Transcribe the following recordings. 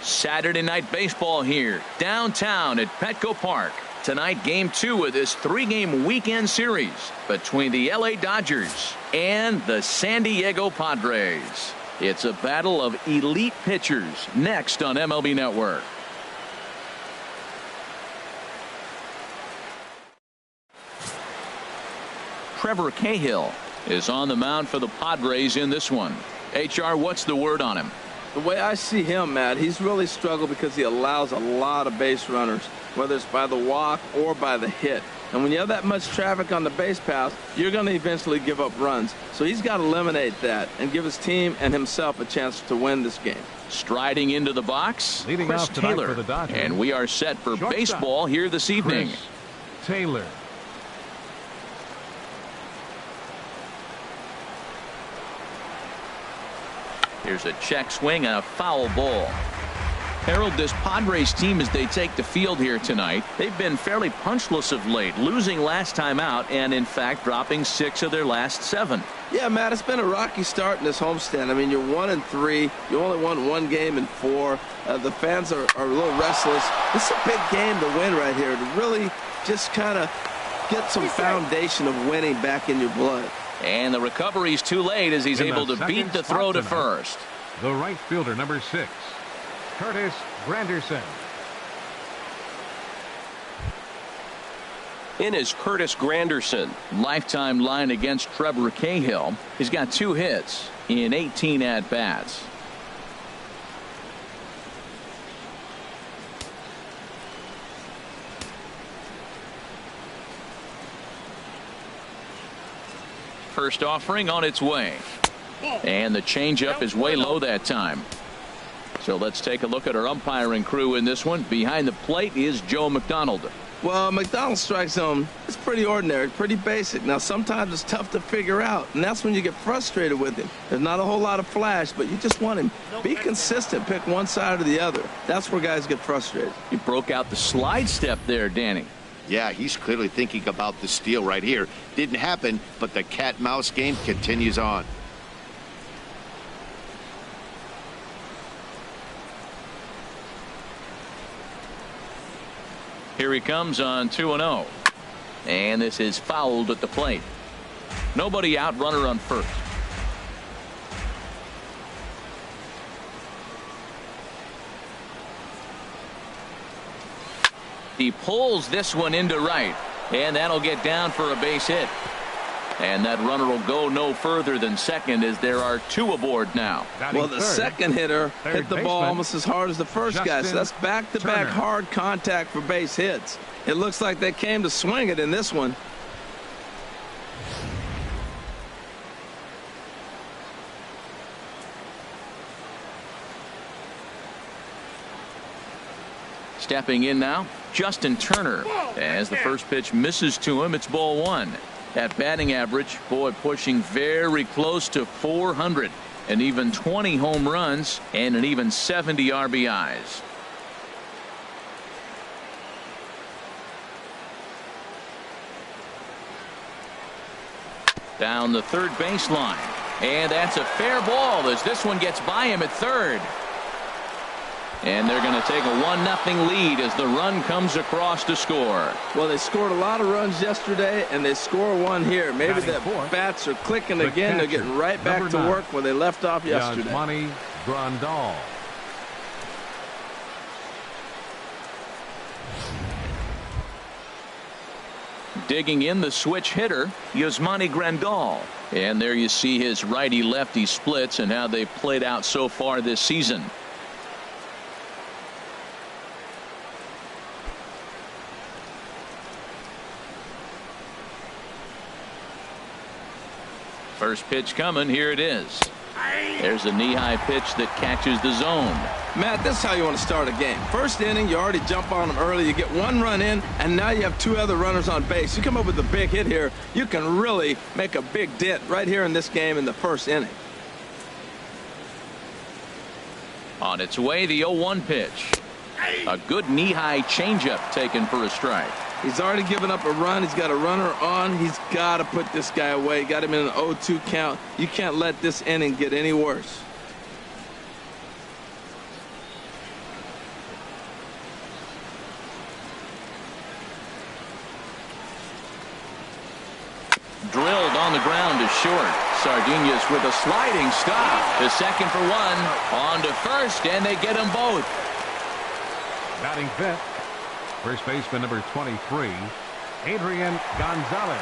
Saturday night baseball here downtown at Petco Park. Tonight, game 2 of this 3-game weekend series between the LA Dodgers and the San Diego Padres. It's a battle of elite pitchers next on MLB Network. Trevor Cahill is on the mound for the Padres in this one. HR, what's the word on him? The way I see him, Matt, he's really struggled because he allows a lot of base runners, whether it's by the walk or by the hit. And when you have that much traffic on the base paths, you're going to eventually give up runs. So he's got to eliminate that and give his team and himself a chance to win this game. Striding into the box, leading Chris off tonight Taylor. for the Dodgers. And we are set for Shortstop. baseball here this evening. Chris Taylor. Here's a check swing and a foul ball. Harold, this Padres team, as they take the field here tonight, they've been fairly punchless of late, losing last time out and, in fact, dropping 6 of their last 7. Yeah, Matt, it's been a rocky start in this homestand. I mean, you're 1-3. You only won 1 game in 4. The fans are a little restless. It's a big game to win right here, to really just kind of get some foundation of winning back in your blood. And the recovery's too late as he's In able the to beat the throw to tonight, first. The right fielder, number 6, Curtis Granderson. In is Curtis Granderson. Lifetime line against Trevor Cahill. He's got 2 hits in 18 at-bats. First offering on its way. And the changeup is way low that time. So let's take a look at our umpiring crew in this one. Behind the plate is Joe McDonald. Well, McDonald's strike zone is pretty ordinary, pretty basic. Now, sometimes it's tough to figure out, and that's when you get frustrated with him. There's not a whole lot of flash, but you just want him. Be consistent. Pick one side or the other. That's where guys get frustrated. He broke out the slide step there, Danny. Yeah, he's clearly thinking about the steal right here. Didn't happen, but the cat-mouse game continues on. Here he comes on 2-0. And this is fouled at the plate. Nobody out, runner on first. He pulls this one into right, and that'll get down for a base hit. And that runner will go no further than second as there are 2 aboard now. Well, the second hitter hit the ball almost as hard as the first guy, so that's back-to-back hard contact for base hits. It looks like they came to swing it in this one. Stepping in now, Justin Turner. As the first pitch misses to him, it's ball 1. That batting average, boy, pushing very close to 400. An even 20 home runs and an even 70 RBIs. Down the third baseline. And that's a fair ball as this one gets by him at third. And they're going to take a 1-0 lead as the run comes across to score. Well, they scored a lot of runs yesterday, and they score one here. Maybe the bats are clicking again. They're getting right back to work where they left off yesterday. Yasmani Grandal. Digging in the switch hitter, Yasmani Grandal. And there you see his righty-lefty splits and how they played out so far this season. First pitch coming. Here it is. There's a knee-high pitch that catches the zone. Matt, this is how you want to start a game. First inning, you already jump on them early. You get 1 run in, and now you have 2 other runners on base. You come up with a big hit here. You can really make a big dent right here in this game in the first inning. On its way, the 0-1 pitch. A good knee-high changeup taken for a strike. He's already given up a run. He's got a runner on. He's got to put this guy away. Got him in an 0-2 count. You can't let this inning get any worse. Drilled on the ground to short. Sardinius with a sliding stop. To second for one. On to first, and they get them both. Batting fifth, first baseman number 23, Adrian Gonzalez.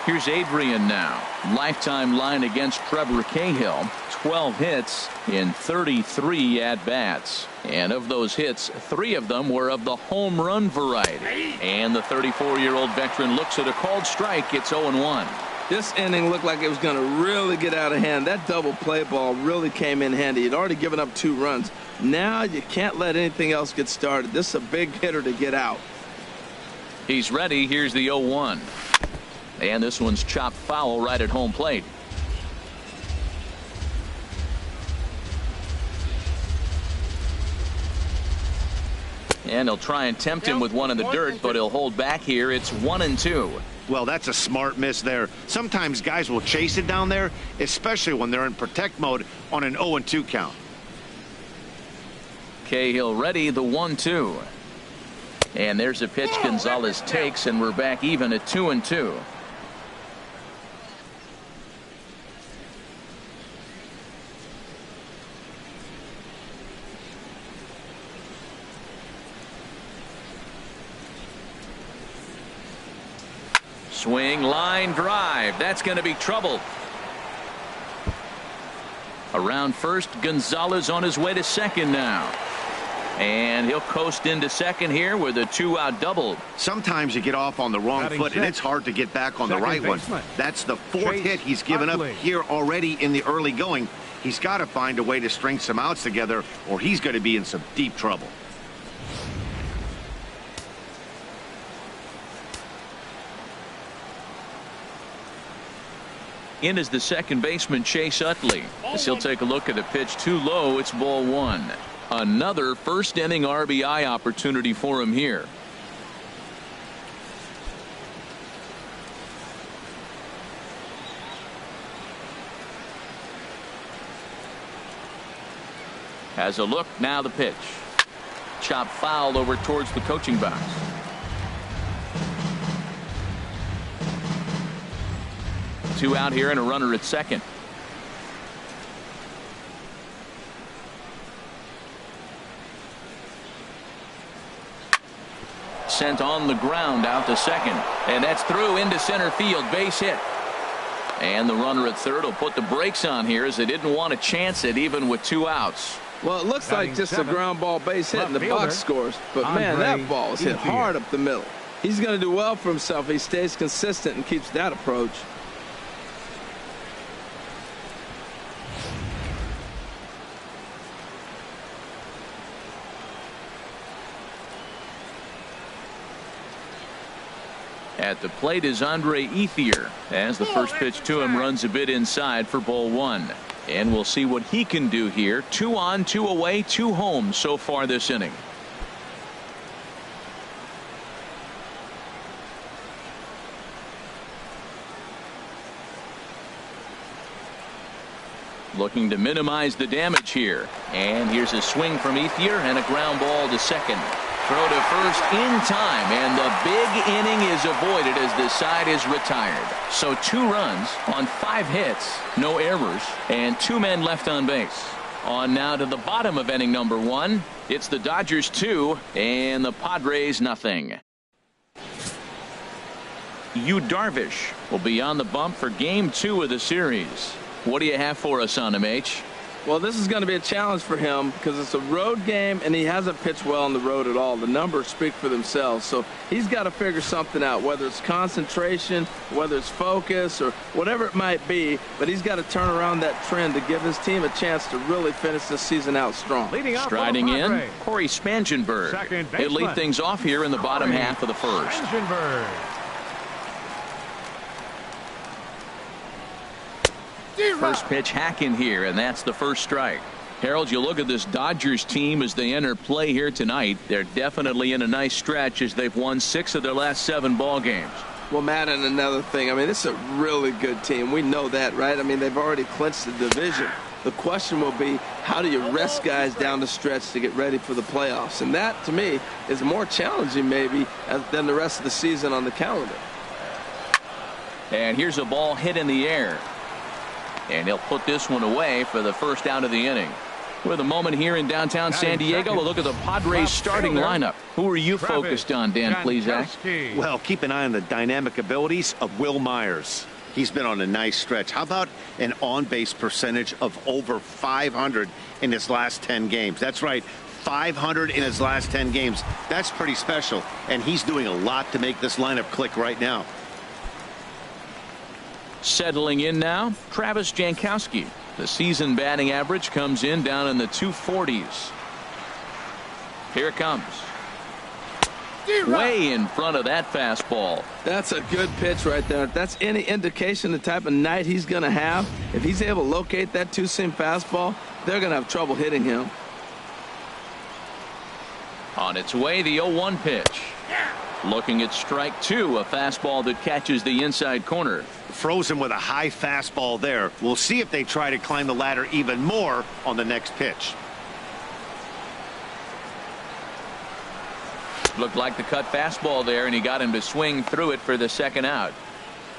Here's Adrian now. Lifetime line against Trevor Cahill. 12 hits in 33 at-bats. And of those hits, 3 of them were of the home run variety. And the 34-year-old veteran looks at a called strike. It's 0-1. This inning looked like it was going to really get out of hand. That double play ball really came in handy. He'd already given up 2 runs. Now you can't let anything else get started. This is a big hitter to get out. He's ready. Here's the 0-1. And this one's chopped foul right at home plate. And he'll try and tempt him with one in the dirt, but he'll hold back here. It's 1-2. Well, that's a smart miss there. Sometimes guys will chase it down there, especially when they're in protect mode on an 0-2 count. Cahill ready, the 1-2. And there's a pitch Gonzalez takes, and we're back even at 2-2. Swing, line, drive. That's going to be trouble. Around first, Gonzalez on his way to second now. And he'll coast into second here with a 2-out double. Sometimes you get off on the wrong foot, and it's hard to get back on the right one. That's the 4th hit he's given up here already in the early going. He's got to find a way to string some outs together, or he's going to be in some deep trouble. In is the second baseman, Chase Utley. As he'll take a look at a pitch too low, it's ball 1. Another first inning RBI opportunity for him here. Has a look, now the pitch. Chop foul over towards the coaching box. Two out here and a runner at second. Sent on the ground out to second, and that's through into center field, base hit. And the runner at third will put the brakes on here as they didn't want to chance it even with 2 outs. Well, it looks like just a ground ball base hit and the box scores, but man, that ball is hit hard up the middle. He's going to do well for himself. He stays consistent and keeps that approach. At the plate is Andre Ethier, as the first pitch to him runs a bit inside for ball 1. And we'll see what he can do here. 2 on, 2 away, 2 home so far this inning. Looking to minimize the damage here. And here's a swing from Ethier and a ground ball to second. Throw to first in time, and the big inning is avoided as this side is retired. So 2 runs on 5 hits, no errors, and 2 men left on base. On now to the bottom of inning number 1. It's the Dodgers 2 and the Padres nothing. Yu Darvish will be on the bump for game 2 of the series. What do you have for us on him, H? Well, this is going to be a challenge for him because it's a road game and he hasn't pitched well on the road at all. The numbers speak for themselves. So he's got to figure something out, whether it's concentration, whether it's focus, or whatever it might be. But he's got to turn around that trend to give his team a chance to really finish this season out strong. Striding in, Corey Spangenberg. He'll lead things off here in the bottom half of the first. First pitch hacking here, and that's the first strike. Harold, you look at this Dodgers team as they enter play here tonight. They're definitely in a nice stretch as they've won 6 of their last 7 ball games. Well, Matt, and another thing, I mean, this is a really good team. We know that, right? I mean, they've already clinched the division. The question will be, how do you rest guys down the stretch to get ready for the playoffs? And that, to me, is more challenging maybe than the rest of the season on the calendar. And here's a ball hit in the air. And he'll put this one away for the first out of the inning. With a moment here in downtown San Diego, a look at the Padres starting lineup. Who are you focused on, Dan Plesac? Well, keep an eye on the dynamic abilities of Will Myers. He's been on a nice stretch. How about an on-base percentage of over 500 in his last 10 games? That's right, 500 in his last 10 games. That's pretty special, and he's doing a lot to make this lineup click right now. Settling in now, Travis Jankowski. The season batting average comes in down in the 240s. Here it comes. Way in front of that fastball. That's a good pitch right there. If that's any indication the type of night he's going to have, if he's able to locate that two-seam fastball, they're going to have trouble hitting him. On its way, the 0-1 pitch. Looking at strike two, a fastball that catches the inside corner. Frozen with a high fastball there. We'll see if they try to climb the ladder even more on the next pitch. Looked like the cut fastball there, and he got him to swing through it for the second out.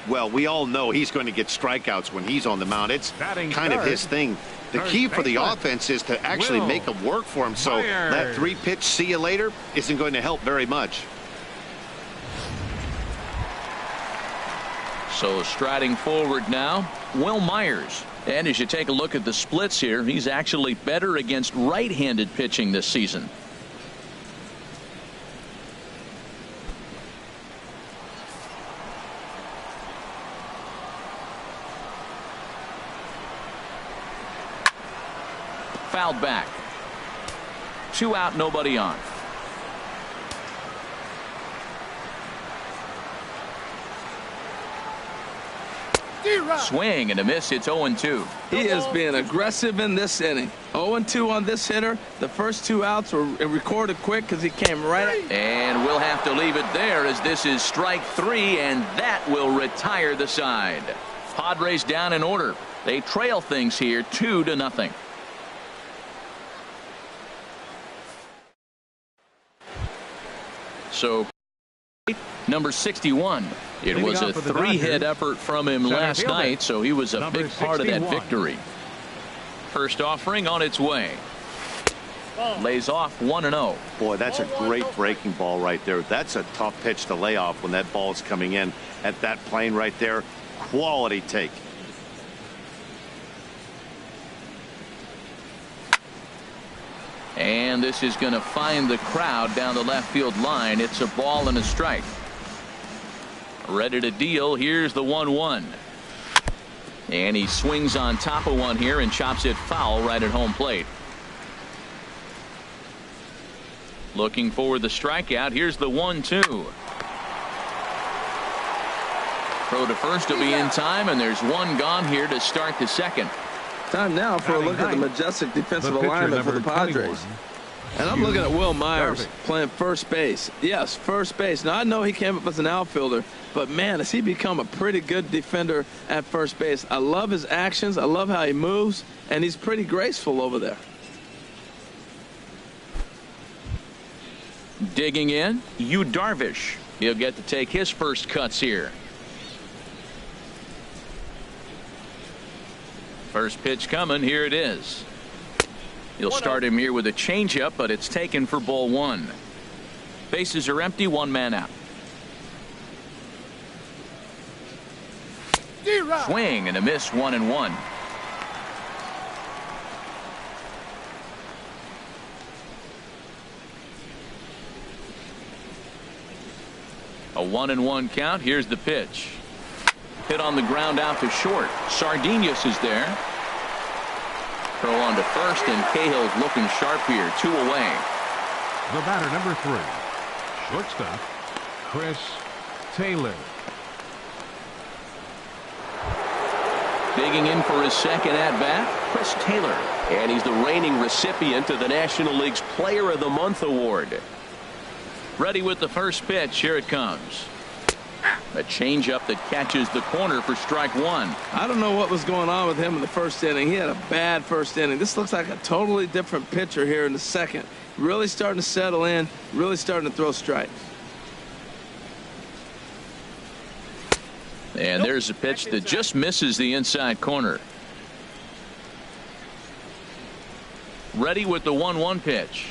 Well, we all know he's going to get strikeouts when he's on the mound. It's kind of his thing. The key for the offense is to actually make them work for him. So that three-pitch see you later isn't going to help very much. So striding forward now, Will Myers. And as you take a look at the splits here, he's actually better against right-handed pitching this season. Fouled back. 2 out, nobody on. Swing and a miss. It's 0-2. He is being aggressive in this inning. 0-2 on this hitter. The first 2 outs were recorded quick because he came right. And we'll have to leave it there as this is strike 3, and that will retire the side. Padres down in order. They trail things here 2-0. So number 61. It was a 3-hit effort from him last night, so he was a big part of that victory. First offering on its way. Lays off 1-0. Boy, that's a great breaking ball right there. That's a tough pitch to lay off when that ball's coming in at that plane right there. Quality take. And this is going to find the crowd down the left field line. It's a ball and a strike. Ready to deal. Here's the 1-1. And he swings on top of one here and chops it foul right at home plate. Looking for the strikeout. Here's the 1-2. Throw to first will be in time, and there's one gone here to start the second. Time now for a look at the majestic defensive alignment for the Padres. And I'm looking at Will Myers playing first base. Yes, first base. Now, I know he came up as an outfielder, but, man, has he become a pretty good defender at first base. I love his actions. I love how he moves, and he's pretty graceful over there. Digging in, Yu Darvish. He'll get to take his first cuts here. First pitch coming. Here it is. You'll start him here with a changeup, but it's taken for ball 1. Bases are empty. 1 man out. Swing and a miss. 1-1. A 1-1 count. Here's the pitch. Hit on the ground out to short. Sardinus is there. Throw on to first, and Cahill's looking sharp here. 2 away. The batter, number 3, shortstop, Chris Taylor. Digging in for his second at-bat, Chris Taylor. And he's the reigning recipient of the National League's Player of the Month award. Ready with the first pitch. Here it comes. A changeup that catches the corner for strike 1. I don't know what was going on with him in the first inning. He had a bad first inning. This looks like a totally different pitcher here in the second. Really starting to settle in, really starting to throw strikes. And there's a pitch that just misses the inside corner. Ready with the 1-1 pitch.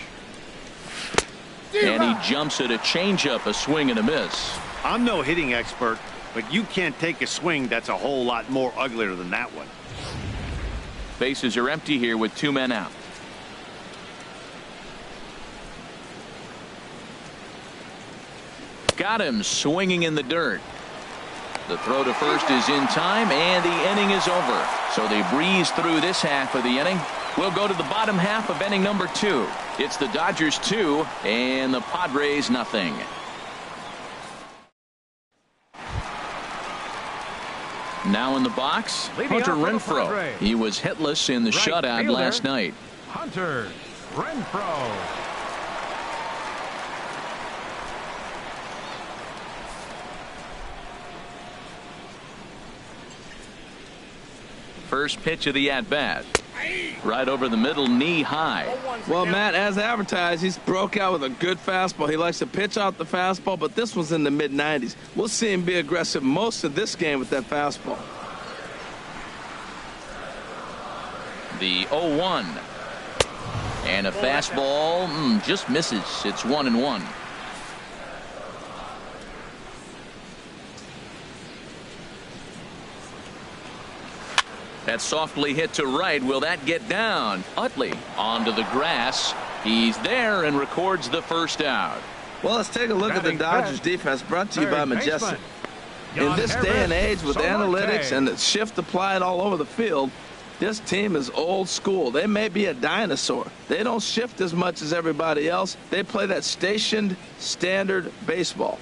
And he jumps at a changeup, a swing and a miss. I'm no hitting expert, but you can't take a swing that's a whole lot more uglier than that one. Bases are empty here with 2 men out. Got him swinging in the dirt. The throw to first is in time, and the inning is over. So they breeze through this half of the inning. We'll go to the bottom half of inning number 2. It's the Dodgers 2 and the Padres nothing. Now in the box, Hunter Renfroe. He was hitless in the shutout last night. Hunter Renfroe. First pitch of the at-bat. Right over the middle, knee high. Well, Matt, as advertised, he's broke out with a good fastball. He likes to pitch out the fastball, but this one's in the mid-90s. We'll see him be aggressive most of this game with that fastball. The 0-1. And a fastball just misses. It's 1-1. That's softly hit to right. Will that get down? Utley onto the grass. He's there and records the first out. Well, let's take a look at the Dodgers defense, brought to you by Majestic. In this day and age with analytics and the shift applied all over the field, this team is old school. They may be a dinosaur. They don't shift as much as everybody else. They play that stationed standard baseball.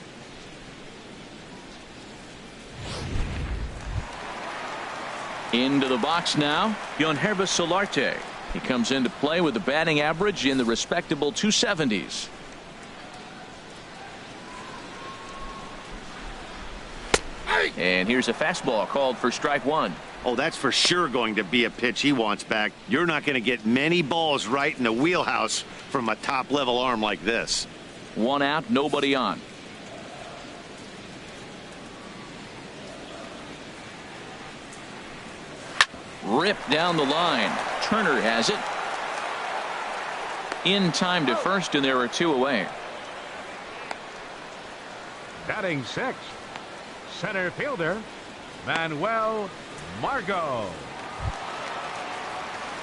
Into the box now, Yonherba Solarte. He comes into play with a batting average in the respectable 270s. And here's a fastball called for strike 1. Oh, that's for sure going to be a pitch he wants back. You're not going to get many balls right in the wheelhouse from a top-level arm like this. 1 out, nobody on. Ripped down the line. Turner has it. In time to first, and there are 2 away. Batting 6th, center fielder Manuel Margot.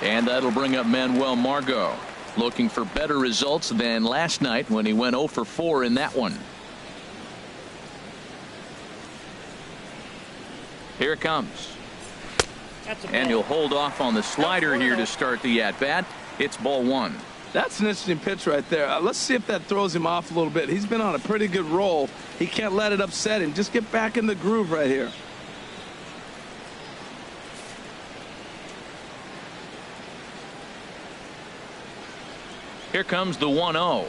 And that'll bring up Manuel Margot, looking for better results than last night when he went 0 for 4 in that one. Here it comes. And he'll hold off on the slider here to start the at-bat. It's ball 1. That's an interesting pitch right there. Let's see if that throws him off a little bit. He's been on a pretty good roll. He can't let it upset him. Just get back in the groove right here. Here comes the 1-0.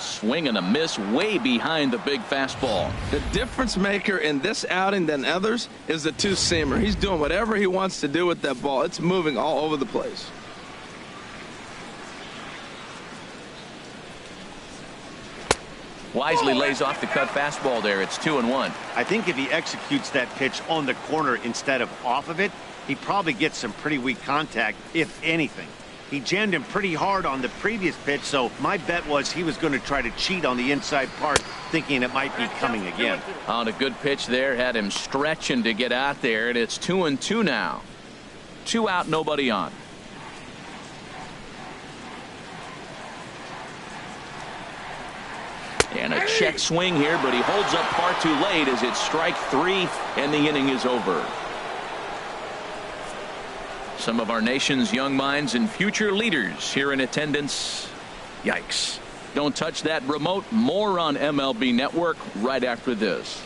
Swing and a miss way behind the big fastball. The difference maker in this outing than others is the 2-seamer. He's doing whatever he wants to do with that ball. It's moving all over the place. Wisely lays off the cut fastball there. It's 2-1. I think if he executes that pitch on the corner instead of off of it, he probably gets some pretty weak contact, if anything. He jammed him pretty hard on the previous pitch, so my bet was he was going to try to cheat on the inside part, thinking it might be coming again. On a good pitch there, had him stretching to get out there, and it's 2-2 now. 2 out, nobody on. And a check swing here, but he holds up far too late as it's strike 3, and the inning is over. Some of our nation's young minds and future leaders here in attendance. Yikes. Don't touch that remote. More on MLB Network right after this.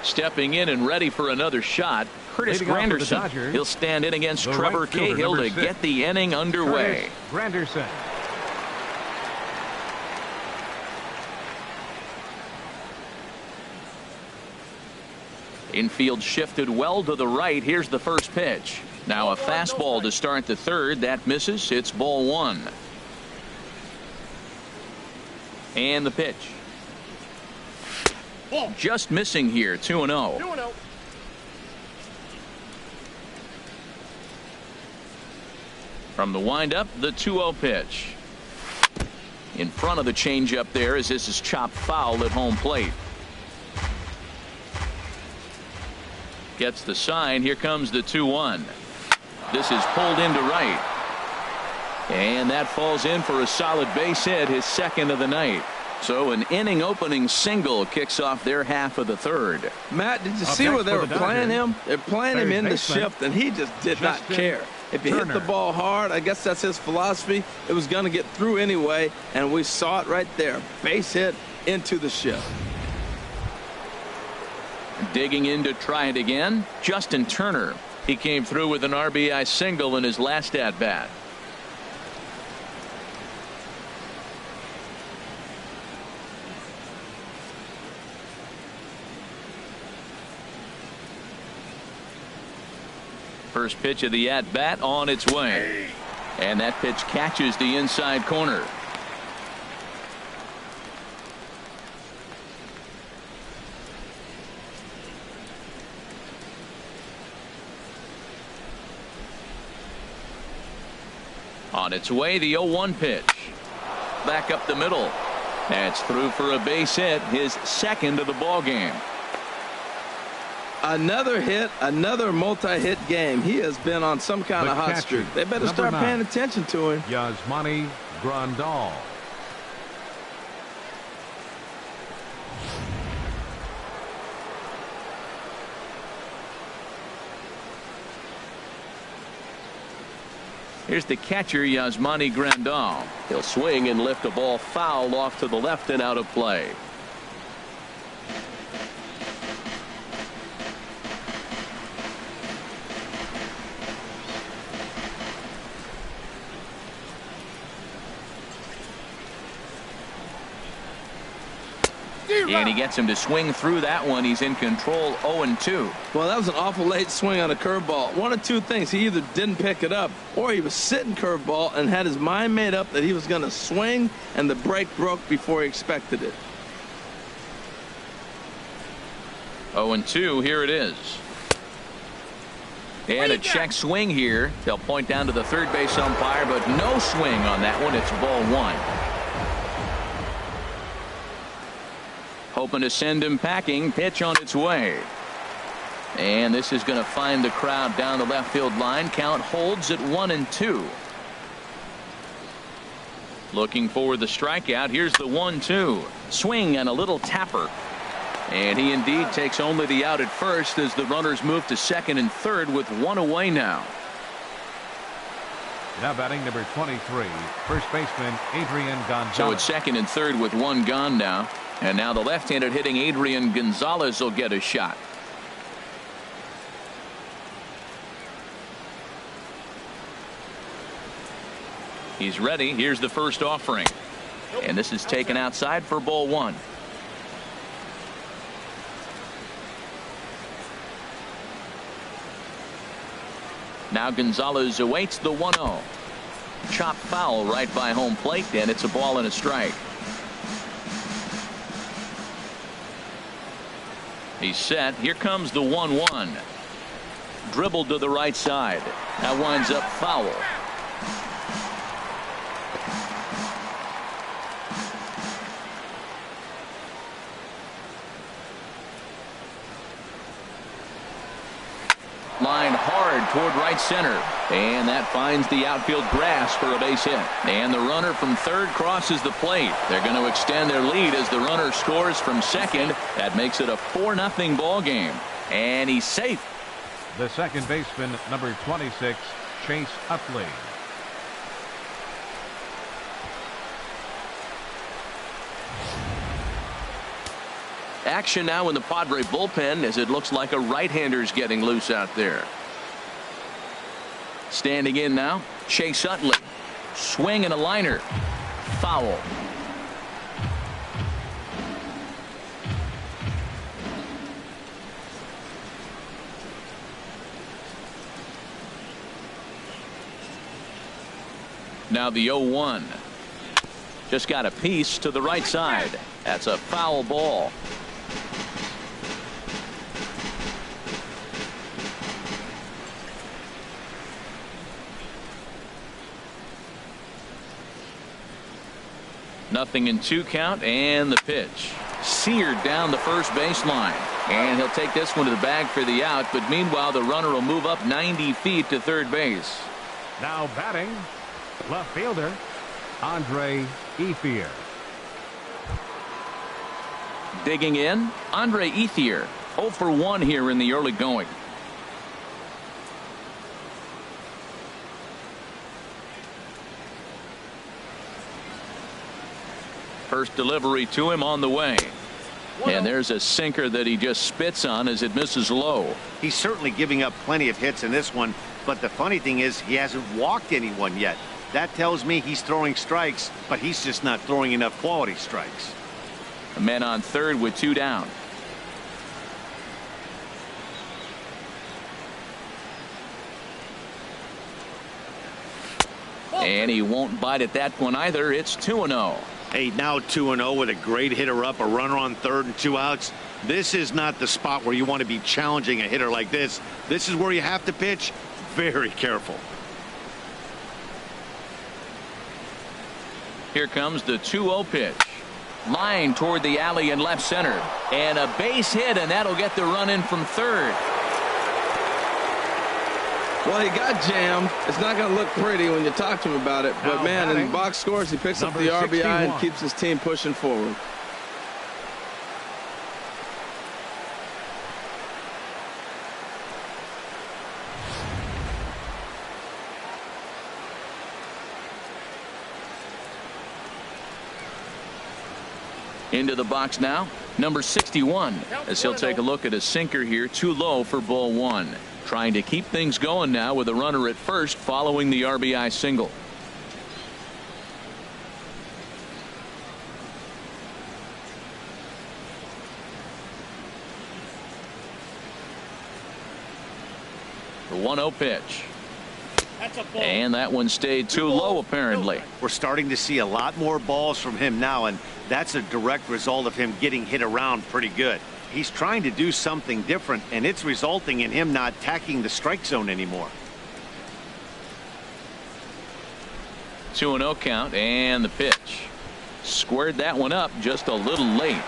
Stepping in and ready for another shot, Curtis Granderson. He'll stand in against Trevor Cahill to get the inning underway. Granderson. Infield shifted well to the right. Here's the first pitch. Now a fastball to start the third. That misses. It's ball 1. And the pitch. Just missing here, 2-0. From the windup, the 2-0 pitch. In front of the changeup there as this is chopped foul at home plate. Gets the sign. Here comes the 2-1. This is pulled into right. And that falls in for a solid base hit, his second of the night. So an inning opening single kicks off their half of the third. Matt, did you see where they were playing him? They're playing him in the shift, and he just did not care. If he hit the ball hard, I guess that's his philosophy. It was going to get through anyway, and we saw it right there. Base hit into the shift. Digging in to try it again, Justin Turner. He came through with an RBI single in his last at-bat. First pitch of the at-bat on its way. And that pitch catches the inside corner. On its way, the 0-1 pitch. Back up the middle. That's through for a base hit, his second of the ball game. Another hit, another multi-hit game. He has been on some kind of hot streak. They better start paying attention to him. Yasmani Grandal. Here's the catcher, Yasmani Grandal. He'll swing and lift a ball foul off to the left and out of play. And he gets him to swing through that one. He's in control, 0-2. Well, that was an awful late swing on a curveball. One of two things. He either didn't pick it up or he was sitting curveball and had his mind made up that he was going to swing, and the break broke before he expected it. 0-2, here it is. And a check swing here. They'll point down to the third base umpire, but no swing on that one. It's ball one. Hoping to send him packing. Pitch on its way. And this is going to find the crowd down the left field line. Count holds at 1-2. Looking for the strikeout. Here's the 1-2. Swing and a little tapper. And he indeed takes only the out at first as the runners move to second and third with one away now. Now batting number 23, first baseman Adrian Gonzalez. So it's second and third with one gone now. And now the left-handed hitting Adrian Gonzalez will get a shot. He's ready. Here's the first offering. And this is taken outside for ball one. Now Gonzalez awaits the 1-0. Chopped foul right by home plate, and it's a ball and a strike. He's set. Here comes the 1-1. Dribbled to the right side. That winds up foul. Line hard toward right center. And that finds the outfield grass for a base hit. And the runner from third crosses the plate. They're going to extend their lead as the runner scores from second. That makes it a 4-0 ball game. And he's safe. The second baseman, number 26, Chase Utley. Action now in the Padre bullpen as it looks like a right-hander's getting loose out there. Standing in now, Chase Utley. Swing and a liner. Foul. Now the 0-1. Just got a piece to the right side. That's a foul ball. 0-2 count, and the pitch. Seared down the first baseline. And he'll take this one to the bag for the out, but meanwhile the runner will move up 90 feet to third base. Now batting, left fielder, Andre Ethier. Digging in, Andre Ethier, 0 for 1 here in the early going. First delivery to him on the way. And there's a sinker that he just spits on as it misses low. He's certainly giving up plenty of hits in this one, but the funny thing is he hasn't walked anyone yet. That tells me he's throwing strikes, but he's just not throwing enough quality strikes. A man on third with 2 down. And he won't bite at that one either. It's 2-0. Hey, now 2-0 with a great hitter up, a runner on third and 2 outs. This is not the spot where you want to be challenging a hitter like this. This is where you have to pitch very careful. Here comes the 2-0 pitch. Line toward the alley in left center. And a base hit, and that'll get the run in from third. Well, he got jammed. It's not going to look pretty when you talk to him about it. But, man, in box scores, he picks up the RBI and keeps his team pushing forward. Into the box now, number 61, as he'll take a look at a sinker here, too low for ball 1. Trying to keep things going now with a runner at first following the RBI single. The 1-0 pitch. And that one stayed too low, apparently. We're starting to see a lot more balls from him now, and that's a direct result of him getting hit around pretty good. He's trying to do something different, and it's resulting in him not attacking the strike zone anymore. 2-0 count, and the pitch. Squared that one up just a little late.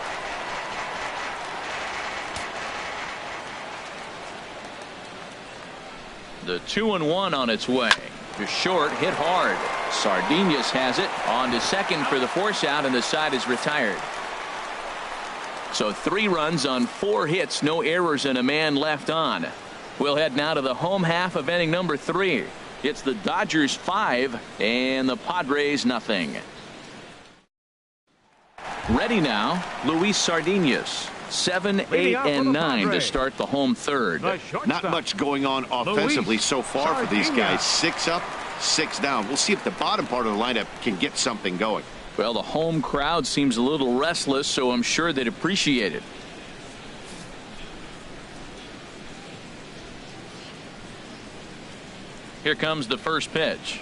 The 2-1 on its way. To short, hit hard. Sardinas has it on to second for the force out, and the side is retired. So 3 runs on 4 hits, no errors, and a man left on. We'll head now to the home half of inning number 3. It's the Dodgers 5 and the Padres nothing. Ready now, Luis Sardinas. 7, 8, and 9 to start the home third. Not much going on offensively so far for these guys. 6 up, 6 down. We'll see if the bottom part of the lineup can get something going. Well, the home crowd seems a little restless, so I'm sure they'd appreciate it. Here comes the first pitch.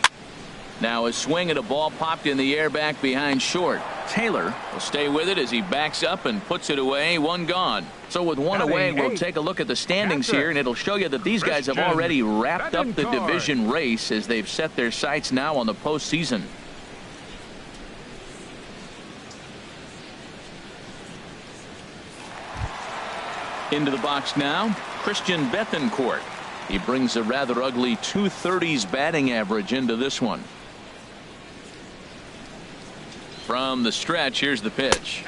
Now a swing at a ball popped in the air back behind short. Taylor will stay with it as he backs up and puts it away. 1 gone. So with 1 away, we'll take a look at the standings here, and it'll show you that these guys have already wrapped up the division race as they've set their sights now on the postseason. Into the box now, Christian Bethancourt. He brings a rather ugly 230s batting average into this one. From the stretch, here's the pitch.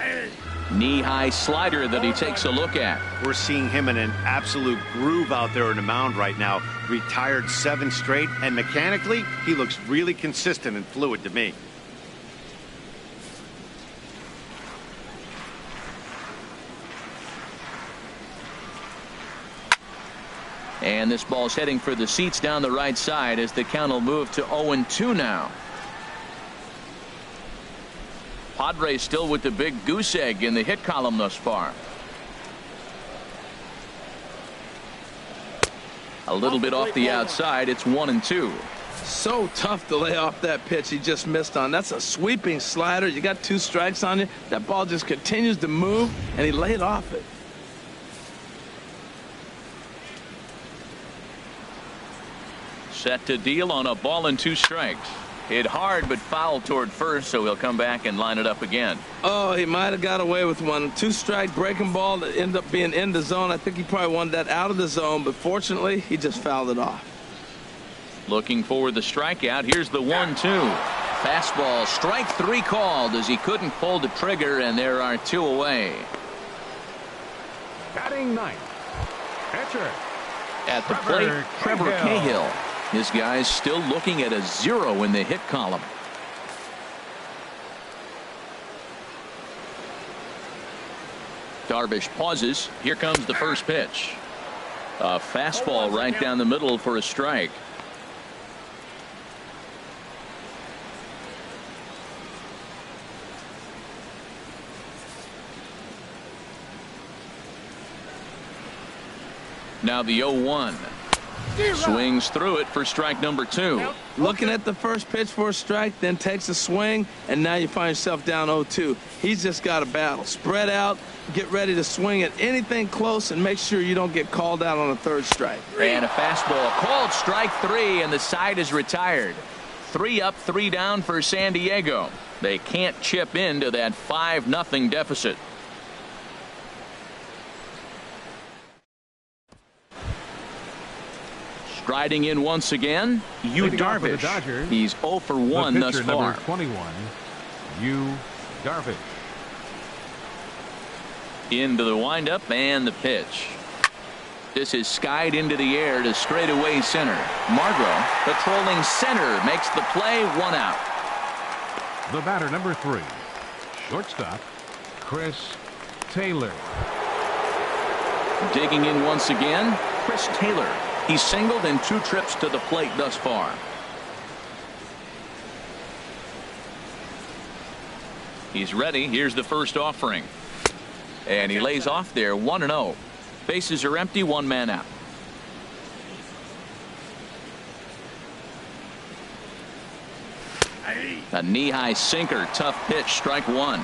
Knee-high slider that he takes a look at. We're seeing him in an absolute groove out there in the mound right now. Retired 7 straight, and mechanically, he looks really consistent and fluid to me. And this ball's heading for the seats down the right side as the count will move to 0-2 now. Padres still with the big goose egg in the hit column thus far. A little bit off the outside. It's 1-2. So tough to lay off that pitch he just missed on. That's a sweeping slider. You got 2 strikes on you. That ball just continues to move, and he laid off it. Set to deal on a ball and 2 strikes. Hit hard but fouled toward first, so he'll come back and line it up again. Oh, he might have got away with one. 2-strike breaking ball that ended up being in the zone. I think he probably wanted that out of the zone, but fortunately, he just fouled it off. Looking for the strikeout. Here's the 1-2. Fastball, strike 3 called as he couldn't pull the trigger, and there are 2 away. Batting ninth, pitcher. At the plate, Trevor Cahill. This guy's still looking at a 0 in the hit column. Darvish pauses. Here comes the first pitch. A fastball right down the middle for a strike. Now the 0-1. Swings through it for strike number 2. Looking at the first pitch for a strike, then takes a swing, and now you find yourself down 0-2. He's just got a battle. Spread out, get ready to swing at anything close, and make sure you don't get called out on a 3rd strike. And a fastball called strike 3, and the side is retired. 3 up, 3 down for San Diego. They can't chip into that 5-0 deficit. Striding in once again, Darvish. He's 0 for 1 thus far. Number 21, Darvish. Into the windup and the pitch. This is skied into the air to straightaway center. Margot patrolling center makes the play, 1 out. The batter, number 3, shortstop, Chris Taylor. Digging in once again, Chris Taylor. He's singled in 2 trips to the plate thus far. He's ready. Here's the first offering. And he lays off there, 1-0. Bases are empty, 1 man out. A knee-high sinker, tough pitch, strike 1.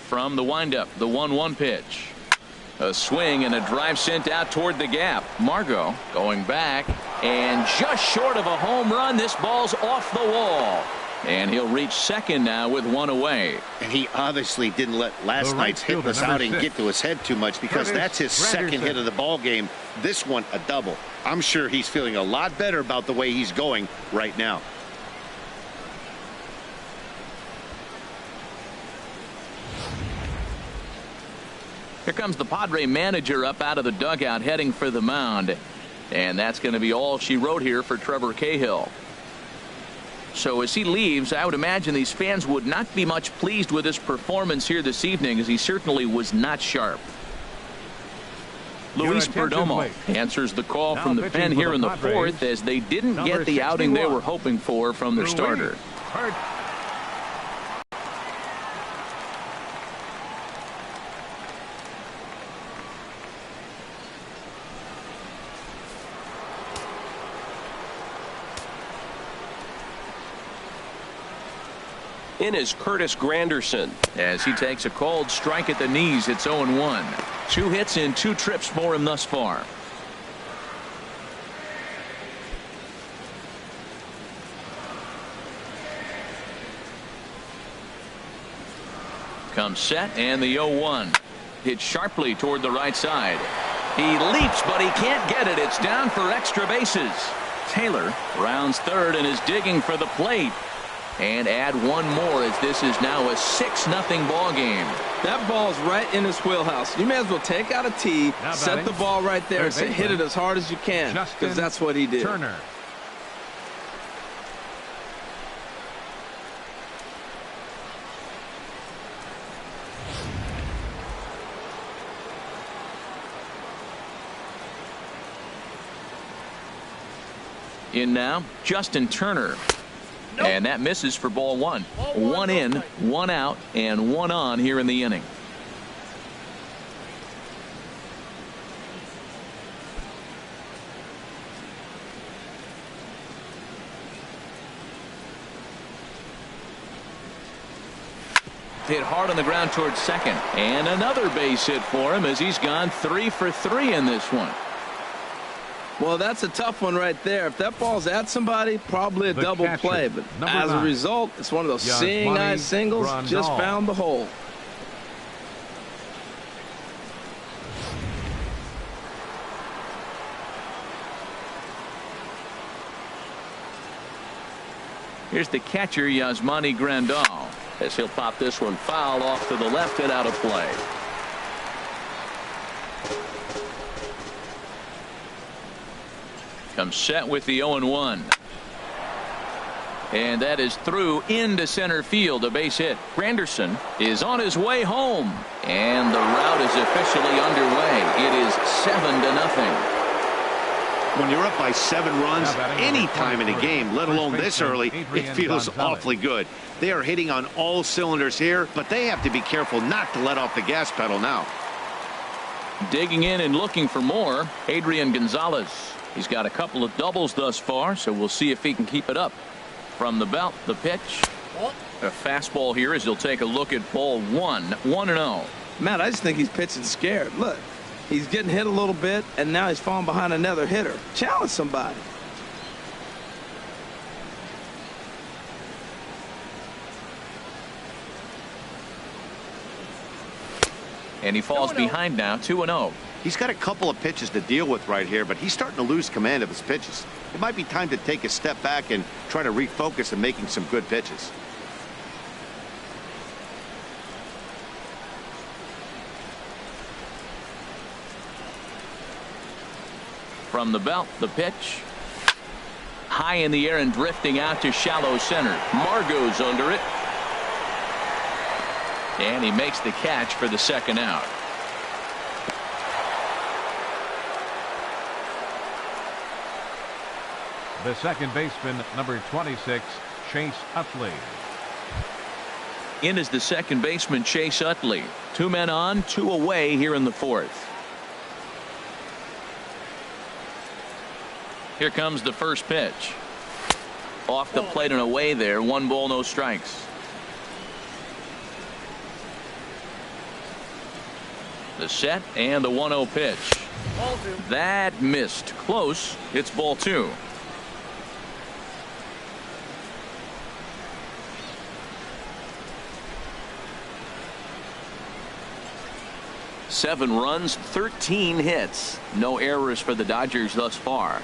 From the windup, the 1-1 pitch. A swing and a drive sent out toward the gap. Margot going back and just short of a home run. This ball's off the wall. And he'll reach second now with 1 away. And he obviously didn't let last night's hitless outing get to his head too much, because that's his second hit of the ball game. This one a double. I'm sure he's feeling a lot better about the way he's going right now. Here comes the Padre manager up out of the dugout heading for the mound. And that's going to be all she wrote here for Trevor Cahill. So as he leaves, I would imagine these fans would not be much pleased with his performance here this evening, as he certainly was not sharp. Luis Perdomo answers the call from the pen here in the 4th, as they didn't get the outing they were hoping for from their starter. In is Curtis Granderson. As he takes a cold strike at the knees, it's 0-1. 2 hits in 2 trips for him thus far. Comes set, and the 0-1. Hit sharply toward the right side. He leaps, but he can't get it. It's down for extra bases. Taylor rounds third and is digging for the plate. And add 1 more, as this is now a 6-0 ball game. That ball's right in his wheelhouse. You may as well take out a tee, set the ball right there, and say, hit it as hard as you can, because that's what he did. Turner. In now, Justin Turner. Nope. And that misses for ball 1. 1 in, 1 out, and 1 on here in the inning. Hit hard on the ground towards second. And another base hit for him, as he's gone 3 for 3 in this one. Well, that's a tough one right there. If that ball's at somebody, probably a double play. But as a result, it's one of those seeing eye singles. Just found the hole. Here's the catcher, Yasmani Grandal, as he'll pop this one foul off to the left and out of play. Comes set with the 0-1. And that is through into center field, a base hit. Granderson is on his way home, and the route is officially underway. It is 7-0. When you're up by 7 runs any time in a game, let alone this early, it feels awfully good. They are hitting on all cylinders here, but they have to be careful not to let off the gas pedal now. Digging in and looking for more, Adrian Gonzalez. He's got a couple of doubles thus far, so we'll see if he can keep it up. From the belt, the pitch. A fastball here as he'll take a look at ball 1, 1-0. Matt, I just think he's pitching scared. Look, he's getting hit a little bit, and now he's falling behind another hitter. Challenge somebody. And he falls behind now, 2-0. He's got a couple of pitches to deal with right here, but he's starting to lose command of his pitches. It might be time to take a step back and try to refocus on making some good pitches. From the belt, the pitch. High in the air and drifting out to shallow center. Margot's under it. And he makes the catch for the second out. The second baseman, number 26, Chase Utley. In is the second baseman, Chase Utley. 2 men on, 2 away here in the fourth. Here comes the first pitch. Off the plate and away there. 1 ball, no strikes. The set and the 1-0 pitch. That missed. Close. It's ball 2. Seven runs, 13 hits. No errors for the Dodgers thus far.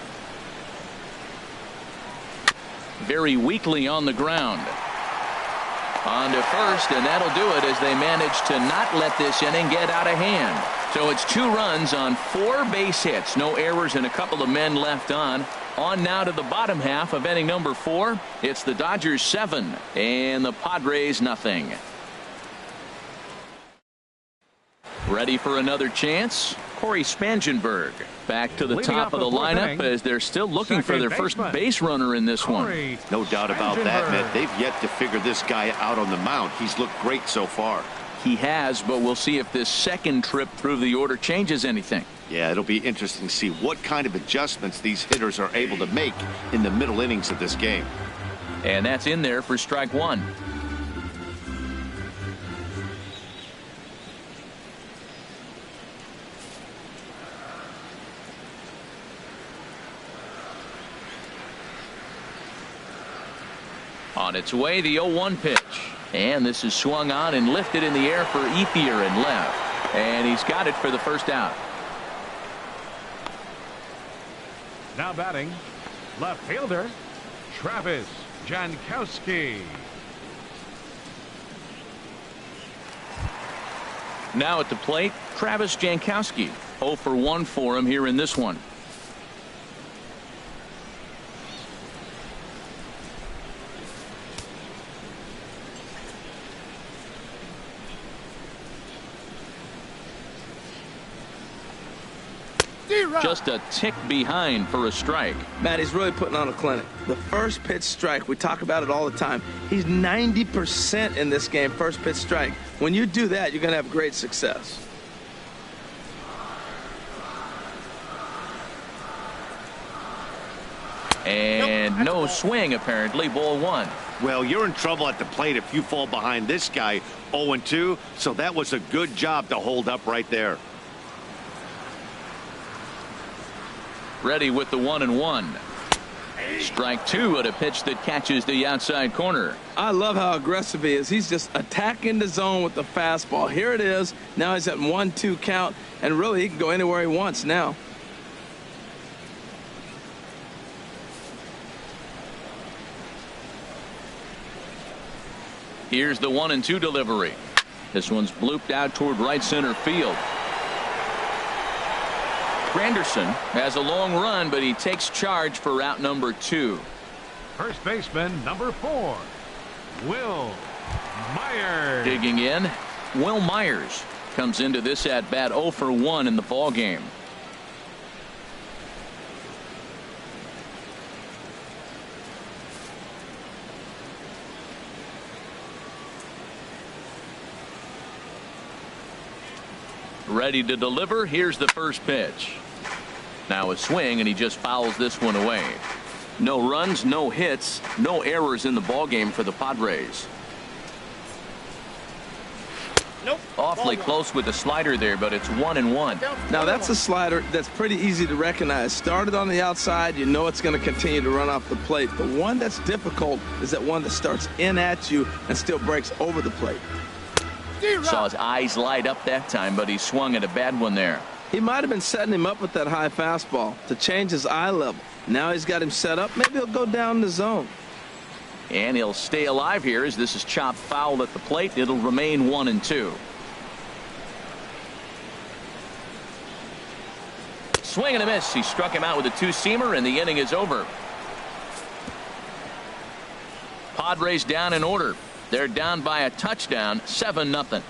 Very weakly on the ground. On to first, and that'll do it as they manage to not let this inning get out of hand. So it's 2 runs on 4 base hits. No errors and a couple of men left on. On now to the bottom half of inning number 4. It's the Dodgers 7 and the Padres nothing. Ready for another chance? Corey Spangenberg back to the top of the lineup as they're still looking for their first base runner in this one. No doubt about that, Matt. They've yet to figure this guy out on the mound. He's looked great so far. He has, but we'll see if this second trip through the order changes anything. Yeah, it'll be interesting to see what kind of adjustments these hitters are able to make in the middle innings of this game. And that's in there for strike 1. On its way, the 0-1 pitch. And this is swung on and lifted in the air for Ethier and left. And he's got it for the first out. Now batting, left fielder, Travis Jankowski. Now at the plate, Travis Jankowski. 0 for 1 for him here in this one. Just a tick behind for a strike. Matt, he's really putting on a clinic. The first pitch strike, we talk about it all the time. He's 90% in this game, first pitch strike. When you do that, you're going to have great success. And no swing, apparently. Ball 1. Well, you're in trouble at the plate if you fall behind this guy 0-2, so that was a good job to hold up right there. Ready with the 1-1. Strike two at a pitch that catches the outside corner. I love how aggressive he is. He's just attacking the zone with the fastball. Here it is. Now he's at 1-2 count, and really he can go anywhere he wants now. Here's the 1-2 delivery. This one's blooped out toward right center field. Granderson has a long run, but he takes charge for route number 2. First baseman number 4, Will Myers. Digging in, Will Myers comes into this at bat 0 for 1 in the ball game. Ready to deliver. Here's the first pitch. Now a swing, and he just fouls this one away. No runs, no hits, no errors in the ball game for the Padres. Nope. Awfully close with the slider there, but it's 1-1. Now that's a slider that's pretty easy to recognize. Started on the outside, you know it's going to continue to run off the plate. The one that's difficult is that one that starts in at you and still breaks over the plate. Saw his eyes light up that time, but he swung at a bad one there. He might have been setting him up with that high fastball to change his eye level. Now he's got him set up. Maybe he'll go down the zone. And he'll stay alive here as this is chopped foul at the plate. It'll remain 1-2. Swing and a miss. He struck him out with a two-seamer, and the inning is over. Padres down in order. They're down by a touchdown, 7-0.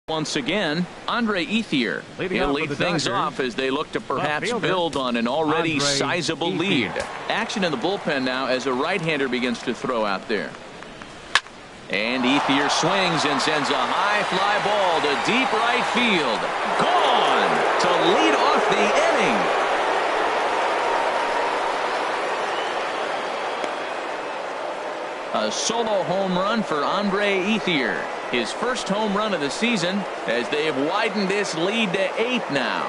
Once again, Andre Ethier. He'll lead things off as they look to perhaps build on an already sizable lead. Action in the bullpen now as a right-hander begins to throw out there. And Ethier swings and sends a high fly ball to deep right field. Gone to lead off the inning. A solo home run for Andre Ethier. His first home run of the season as they have widened this lead to 8 now.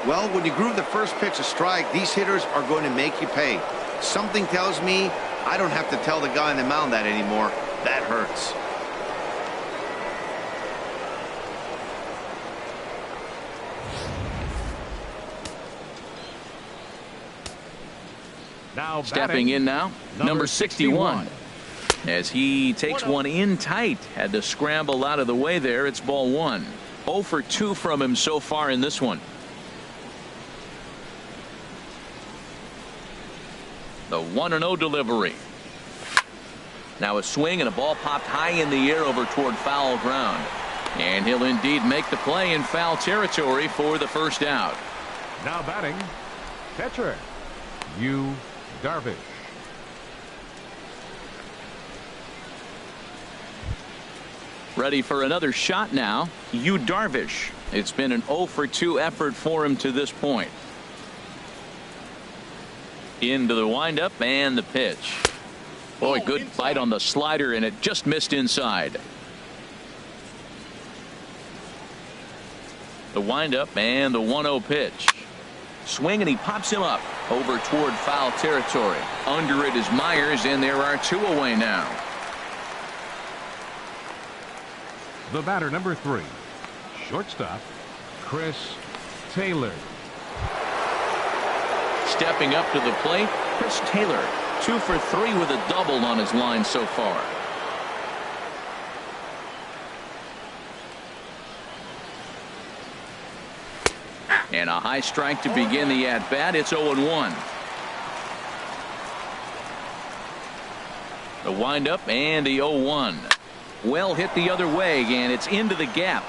Well, when you groove the first pitch a strike, these hitters are going to make you pay. Something tells me I don't have to tell the guy on the mound that anymore. That hurts. Now stepping in now, number 61. As he takes one in tight. Had to scramble out of the way there. It's ball 1. 0 for 2 from him so far in this one. The 1-0 delivery. Now a swing and a ball popped high in the air over toward foul ground. And he'll indeed make the play in foul territory for the first out. Now batting, catcher, Yu Darvish. Ready for another shot now, Yu Darvish. It's been an 0 for 2 effort for him to this point. Into the windup and the pitch. Boy, good bite on the slider, and it just missed inside. The windup and the 1-0 pitch. Swing, and he pops him up over toward foul territory. Under it is Myers, and there are 2 away now. The batter, number 3, shortstop, Chris Taylor. Stepping up to the plate, Chris Taylor, 2 for 3 with a double on his line so far. And a high strike to begin the at-bat. It's 0-1. The windup and the 0-1. Well hit the other way, and it's into the gap.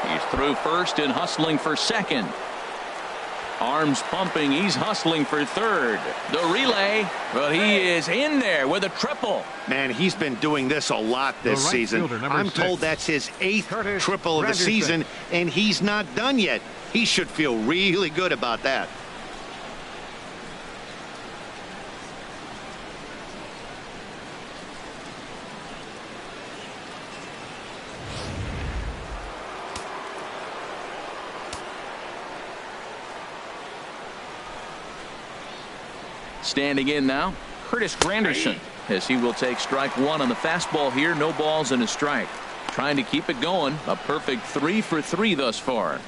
He's through first and hustling for second. Arms pumping. He's hustling for third. The relay. Well, he is in there with a triple. Man, he's been doing this a lot this season. I'm told that's his 8th triple of the season, and he's not done yet. He should feel really good about that. Standing in now, Curtis Granderson, as he will take strike one on the fastball here. No balls and a strike. Trying to keep it going. A perfect 3 for 3 thus far.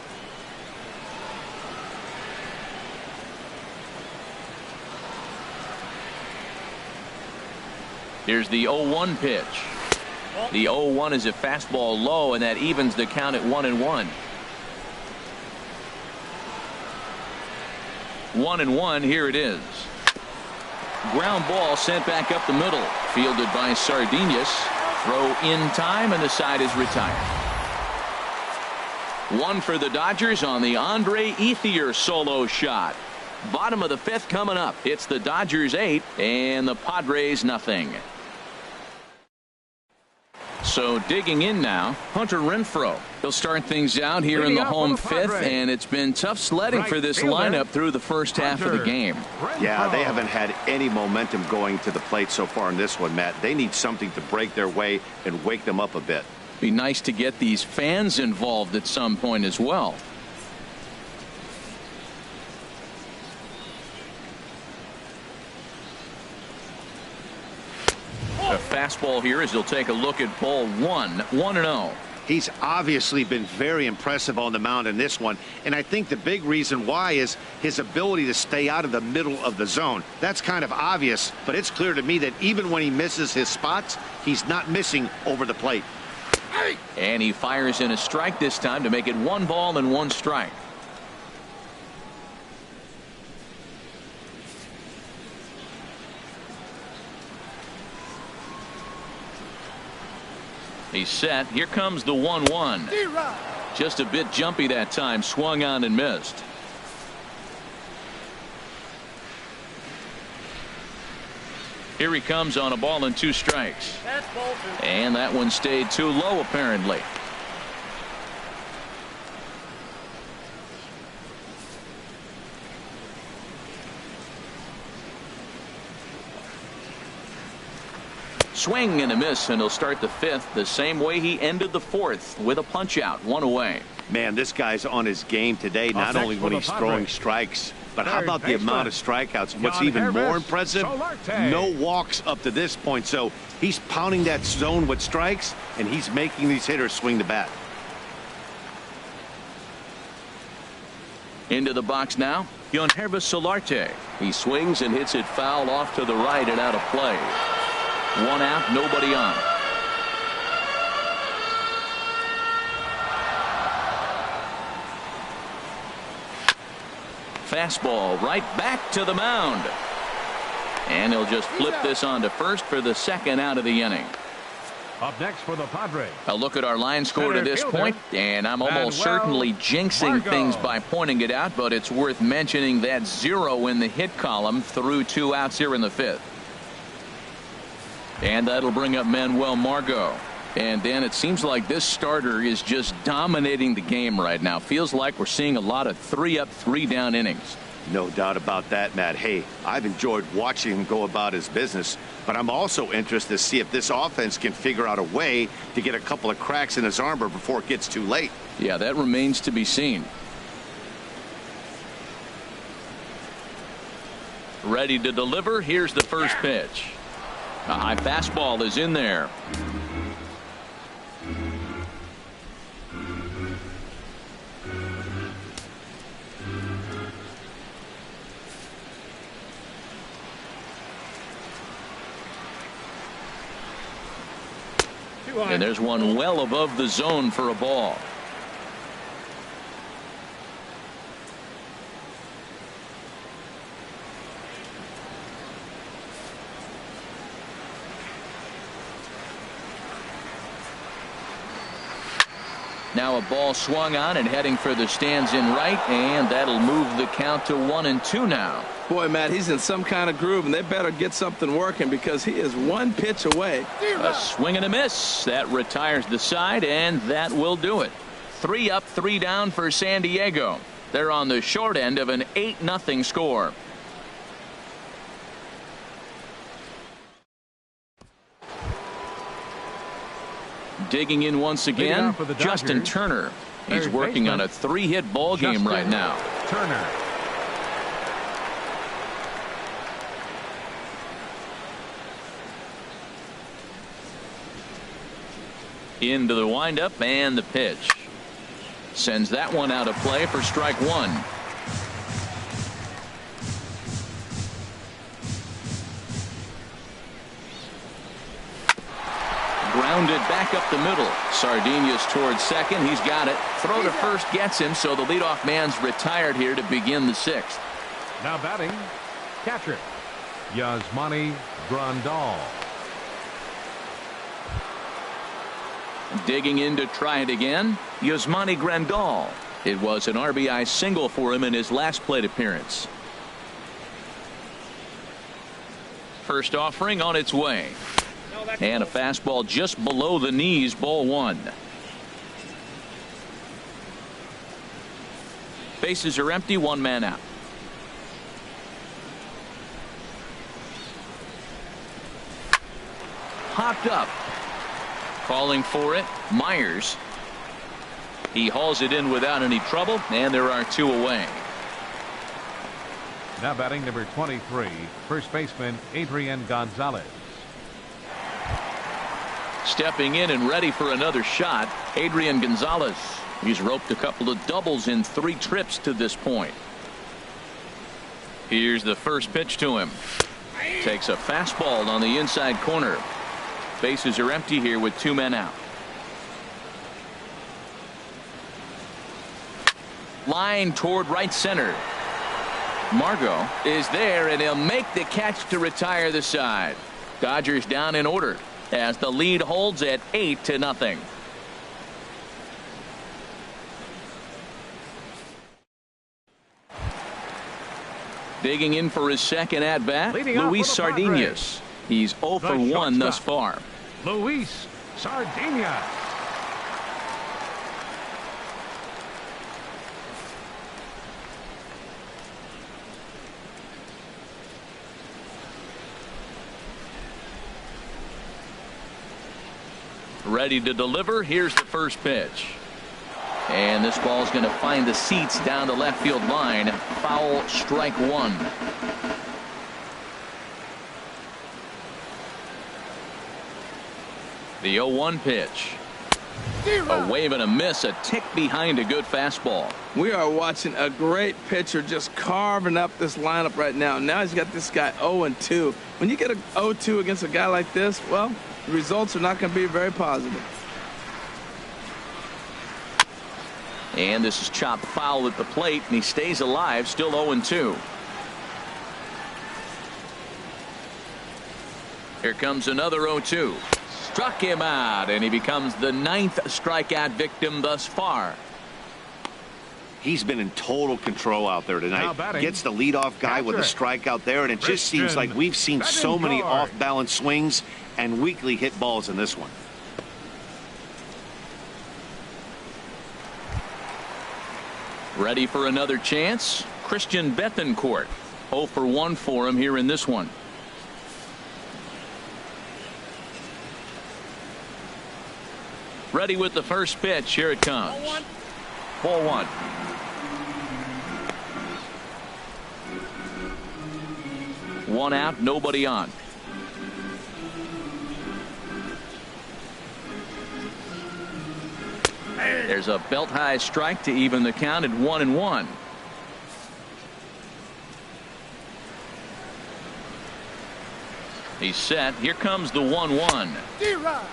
Here's the 0-1 pitch. The 0-1 is a fastball low, and that evens the count at 1-1. 1-1. Here it is. Ground ball sent back up the middle. Fielded by Sardinhas. Throw in time, and the side is retired. One for the Dodgers on the Andre Ethier solo shot. Bottom of the 5th coming up. It's the Dodgers 8 and the Padres nothing. So digging in now, Hunter Renfroe. He'll start things out here in the home 5th, and it's been tough sledding for this lineup through the first half of the game. Yeah, they haven't had any momentum going to the plate so far in this one, Matt. They need something to break their way and wake them up a bit. Be nice to get these fans involved at some point as well. A fastball here as he'll take a look at ball 1-0. He's obviously been very impressive on the mound in this one, and I think the big reason why is his ability to stay out of the middle of the zone. That's kind of obvious, but it's clear to me that even when he misses his spots, he's not missing over the plate. And he fires in a strike this time to make it 1 ball and 1 strike. He's set. Here comes the 1-1. Just a bit jumpy that time. Swung on and missed. Here he comes on a ball and 2 strikes. And that one stayed too low apparently. Swing and a miss, and he'll start the 5th the same way he ended the 4th with a punch out, 1 away. Man, this guy's on his game today, not only when he's throwing strikes, but how about the amount of strikeouts? What's even more impressive, no walks up to this point. So he's pounding that zone with strikes, and he's making these hitters swing the bat. Into the box now, Yonhervis Solarte. He swings and hits it foul off to the right and out of play. 1 out, nobody on. Fastball right back to the mound. And he'll just flip this on to first for the 2nd out of the inning. Up next for the Padres. A look at our line score to this point, and I'm almost certainly jinxing things by pointing it out, but it's worth mentioning that 0 in the hit column through 2 outs here in the 5th. And that'll bring up Manuel Margot. And Dan, it seems like this starter is just dominating the game right now. Feels like we're seeing a lot of 3 up, 3 down innings. No doubt about that, Matt. Hey, I've enjoyed watching him go about his business, but I'm also interested to see if this offense can figure out a way to get a couple of cracks in his armor before it gets too late. Yeah, that remains to be seen. Ready to deliver. Here's the first pitch. A high fastball is in there. And there's one well above the zone for a ball. Now a ball swung on and heading for the stands in right, and that'll move the count to 1-2 now. Boy, Matt, he's in some kind of groove, and they better get something working because he is one pitch away. A swing and a miss. That retires the side, and that will do it. 3 up, 3 down for San Diego. They're on the short end of an 8-0 score. Digging in once again, Justin Turner. He's working on a 3-hit ball game right now. Turner. Into the windup and the pitch. Sends that one out of play for strike 1. Grounded back up the middle. Sardinia's towards second. He's got it. Throw to first gets him, so the leadoff man's retired here to begin the 6th. Now batting, catcher, Yasmani Grandal. Digging in to try it again, Yasmani Grandal. It was an RBI single for him in his last plate appearance. First offering on its way. And a fastball just below the knees, ball 1. Bases are empty, 1 man out. Hopped up. Calling for it, Myers. He hauls it in without any trouble, and there are 2 away. Now batting number 23, first baseman Adrian Gonzalez. Stepping in and ready for another shot, Adrian Gonzalez. He's roped a couple of doubles in 3 trips to this point. Here's the first pitch to him. Takes a fastball on the inside corner. Bases are empty here with 2 men out. Line toward right center. Margot is there, and he'll make the catch to retire the side. Dodgers down in order as the lead holds at 8-0. Digging in for his second at bat, Luis Sardinias. He's 0 for 1 thus far. Luis Sardinias. Ready to deliver. Here's the first pitch. And this ball's going to find the seats down the left field line. Foul, strike 1. The 0-1 pitch. A wave and a miss, a tick behind a good fastball. We are watching a great pitcher just carving up this lineup right now. Now he's got this guy 0-2. When you get a 0-2 against a guy like this, well, the results are not going to be very positive. And this is chopped foul at the plate, and he stays alive, still 0-2. Here comes another 0-2. Struck him out, and he becomes the 9th strikeout victim thus far. He's been in total control out there tonight. Gets the leadoff guy with a strikeout there, and it just seems like we've seen so many off-balance swings and weakly hit balls in this one. Ready for another chance? Christian Bethancourt. 0 for 1 for him here in this one. Ready with the first pitch. Here it comes. Ball 1. One out, nobody on. There's a belt high strike to even the count at 1-1. He's set. Here comes the 1-1.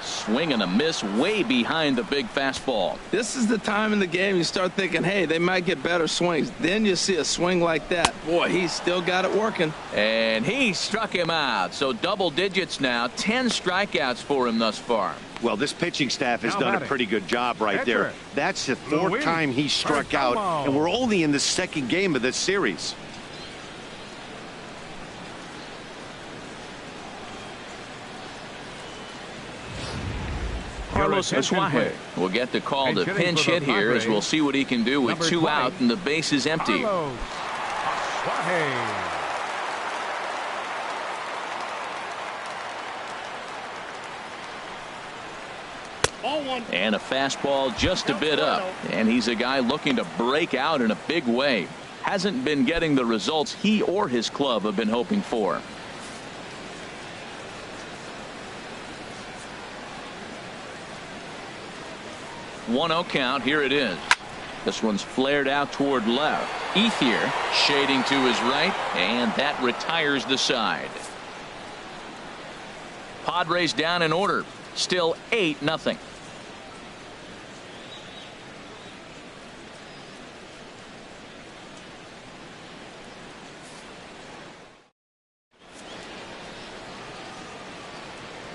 Swing and a miss way behind the big fastball. This is the time in the game you start thinking, hey, they might get better swings. Then you see a swing like that. Boy, he's still got it working. And he struck him out. So double digits now. 10 strikeouts for him thus far. Well, this pitching staff has done a pretty good job right there. That's the fourth time he struck out, and we're only in the second game of this series. Carlos Asuaje will get the call to pinch hit here, as we'll see what he can do with 2 out and the base is empty. And a fastball just a bit up, and he's a guy looking to break out in a big way. Hasn't been getting the results he or his club have been hoping for. 1-0 count. Here it is. This one's flared out toward left. Ethier shading to his right, and that retires the side. Padres down in order. Still 8-0.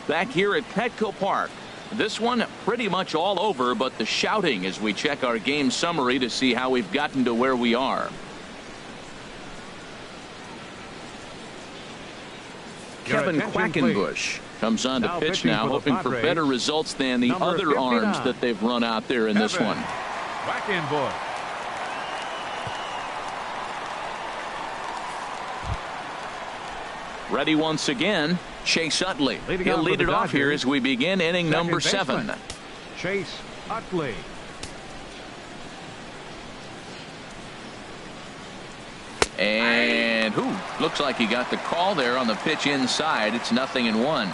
Back here at Petco Park. This one pretty much all over, but the shouting as we check our game summary to see how we've gotten to where we are. Kevin Quackenbush comes on to pitch now, hoping for better results than the other arms that they've run out there in this one. Quackenbush. Ready once again. Chase Utley. He'll lead it off here as we begin inning number 7. Chase Utley. And looks like he got the call there on the pitch inside. It's 0-1.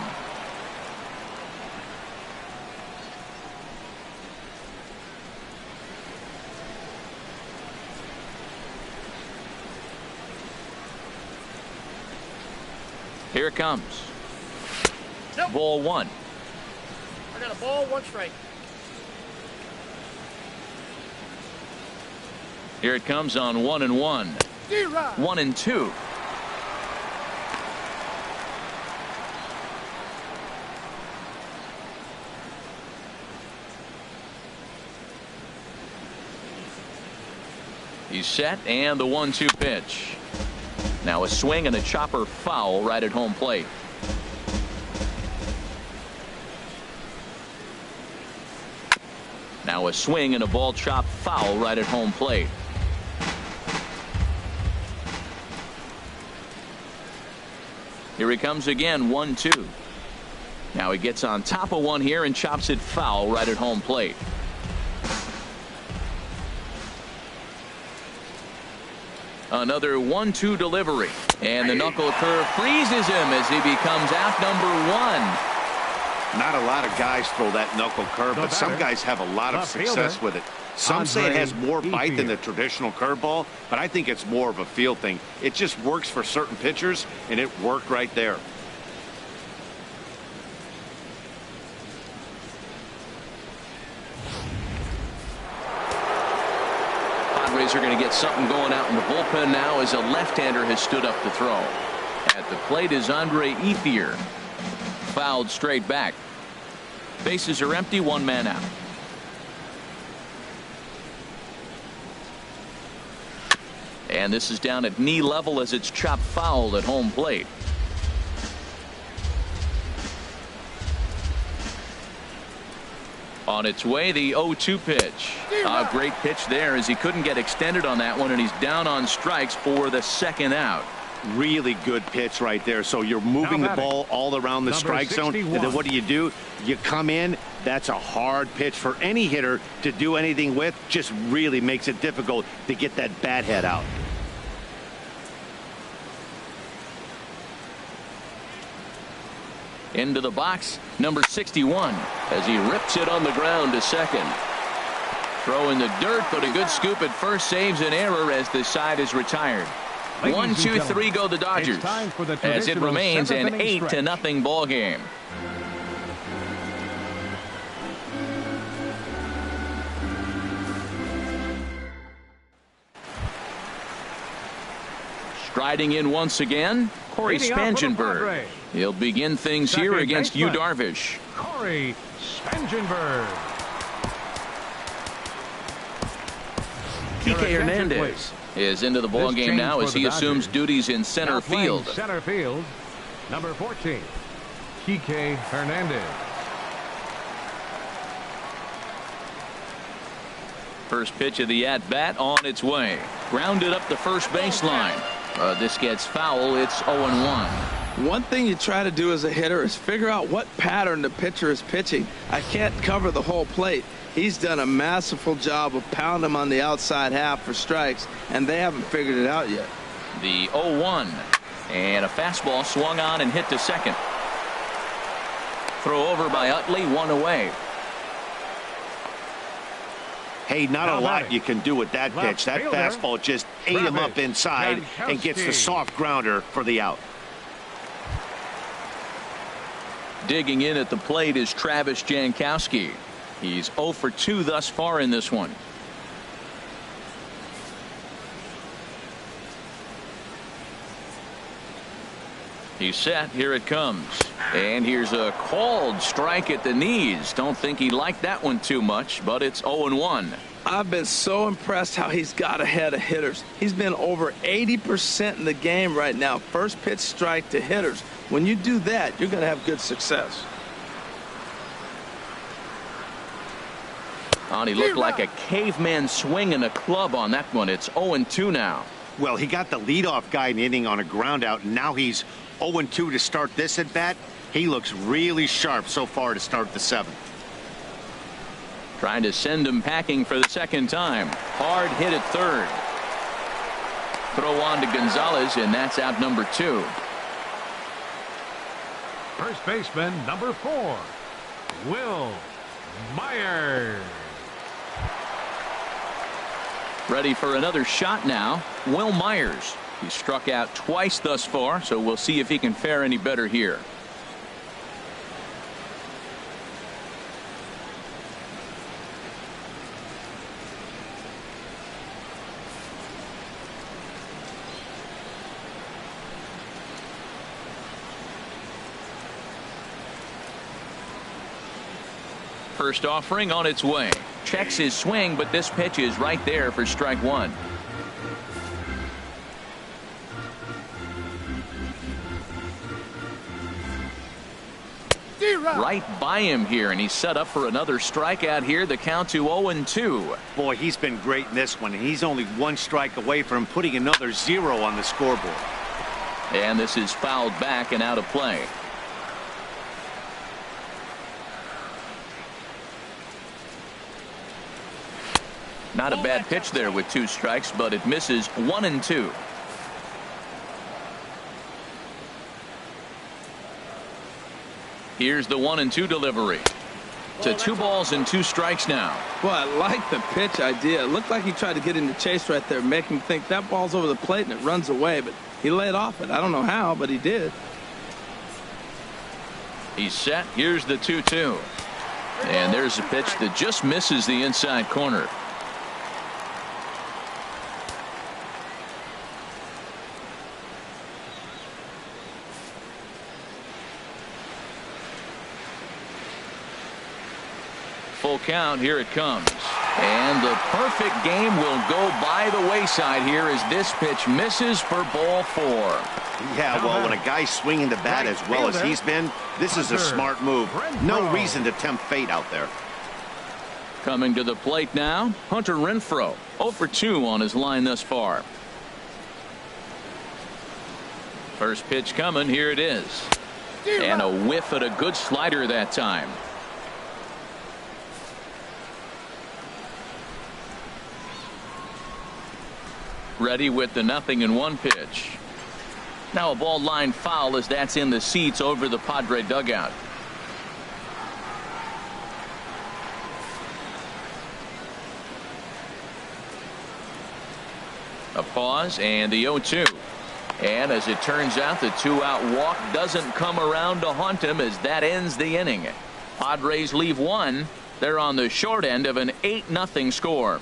Here it comes. Nope. Ball 1. I got a ball, 1 strike. Here it comes on 1-1. 1-2. He's set, and the 1-2 pitch. Now a swing and a chopper foul right at home plate. Now a swing and a ball chop foul right at home plate. Here he comes again, 1-2. Now he gets on top of one here and chops it foul right at home plate. Another 1-2 delivery, and the knuckle curve freezes him as he becomes out number 1. Not a lot of guys throw that knuckle curve, but some guys have a lot of success with it. Some say it has more bite than the traditional curveball, but I think it's more of a feel thing. It just works for certain pitchers, and it worked right there. Padres are going to get something going out in the bullpen now as a left-hander has stood up to throw. At the plate is Andre Ethier. Fouled straight back. Bases are empty, 1 man out. And this is down at knee level as it's chopped foul at home plate. On its way, the 0-2 pitch. A great pitch there as he couldn't get extended on that one, and he's down on strikes for the 2nd out. Really good pitch right there. So you're moving the ball all around the strike zone, and then what do? You come in. That's a hard pitch for any hitter to do anything with. Just really makes it difficult to get that bat head out. Into the box, number 61, as he rips it on the ground to second. Throw in the dirt, but a good scoop at first saves an error as the side is retired. 1, 2, 3 go the Dodgers, as it remains an 8-0 ball game. Striding in once again, Corey Spangenberg. He'll begin things here against Yu Darvish. Corey Spangenberg. Kike Hernandez is into the ball game now as he assumes duties in center field. Center field, number 14, Kike Hernandez. First pitch of the at-bat on its way. Grounded up the first baseline. This gets foul. It's 0-1. One thing you try to do as a hitter is figure out what pattern the pitcher is pitching. I can't cover the whole plate. He's done a masterful job of pounding him on the outside half for strikes, and they haven't figured it out yet. The 0-1. And a fastball swung on and hit to second. Throw over by Utley, one away. Hey, not a lot you can do with that pitch. That fastball just ate him up inside and gets the soft grounder for the out. Digging in at the plate is Travis Jankowski. He's 0 for 2 thus far in this one. He's set. Here it comes. And here's a called strike at the knees. Don't think he liked that one too much, but it's 0-1. I've been so impressed how he's got ahead of hitters. He's been over 80% in the game right now. First pitch strike to hitters. When you do that, you're going to have good success. He looked like a caveman swinging a club on that one. It's 0-2 now. Well, he got the leadoff guy in the inning on a ground out, and now he's 0-2 to start this at bat. He looks really sharp so far to start the 7th. Trying to send him packing for the second time. Hard hit at third. Throw on to Gonzalez, and that's out number 2. First baseman, number 4, Will Myers. Ready for another shot now. Will Myers. He's struck out twice thus far, so we'll see if he can fare any better here. First offering on its way. Checks his swing, but this pitch is right there for strike 1. Right by him here, and he's set up for another strikeout here. The count to 0-2. Boy, he's been great in this one, and he's only 1 strike away from putting another 0 on the scoreboard. And this is fouled back and out of play. Not a bad pitch there with 2 strikes, but it misses 1-2. Here's the 1-2 delivery. To 2 balls and 2 strikes now. Well, I like the pitch idea. It looked like he tried to get in the chase right there, make him think that ball's over the plate and it runs away, but he laid off it. I don't know how, but he did. He's set. Here's the 2-2. And there's a pitch that just misses the inside corner. Full count. Here it comes. And the perfect game will go by the wayside here as this pitch misses for ball 4. Yeah, well, when a guy's swinging the bat as well as he's been, this is a smart move. No reason to tempt fate out there. Coming to the plate now, Hunter Renfroe. 0 for 2 on his line thus far. First pitch coming. Here it is. And a whiff at a good slider that time. Ready with the 0-1 pitch. Now a ball line foul as that's in the seats over the Padre dugout. A pause and the 0-2. And as it turns out, the 2-out walk doesn't come around to haunt him as that ends the inning. Padres leave one. They're on the short end of an 8-0 score.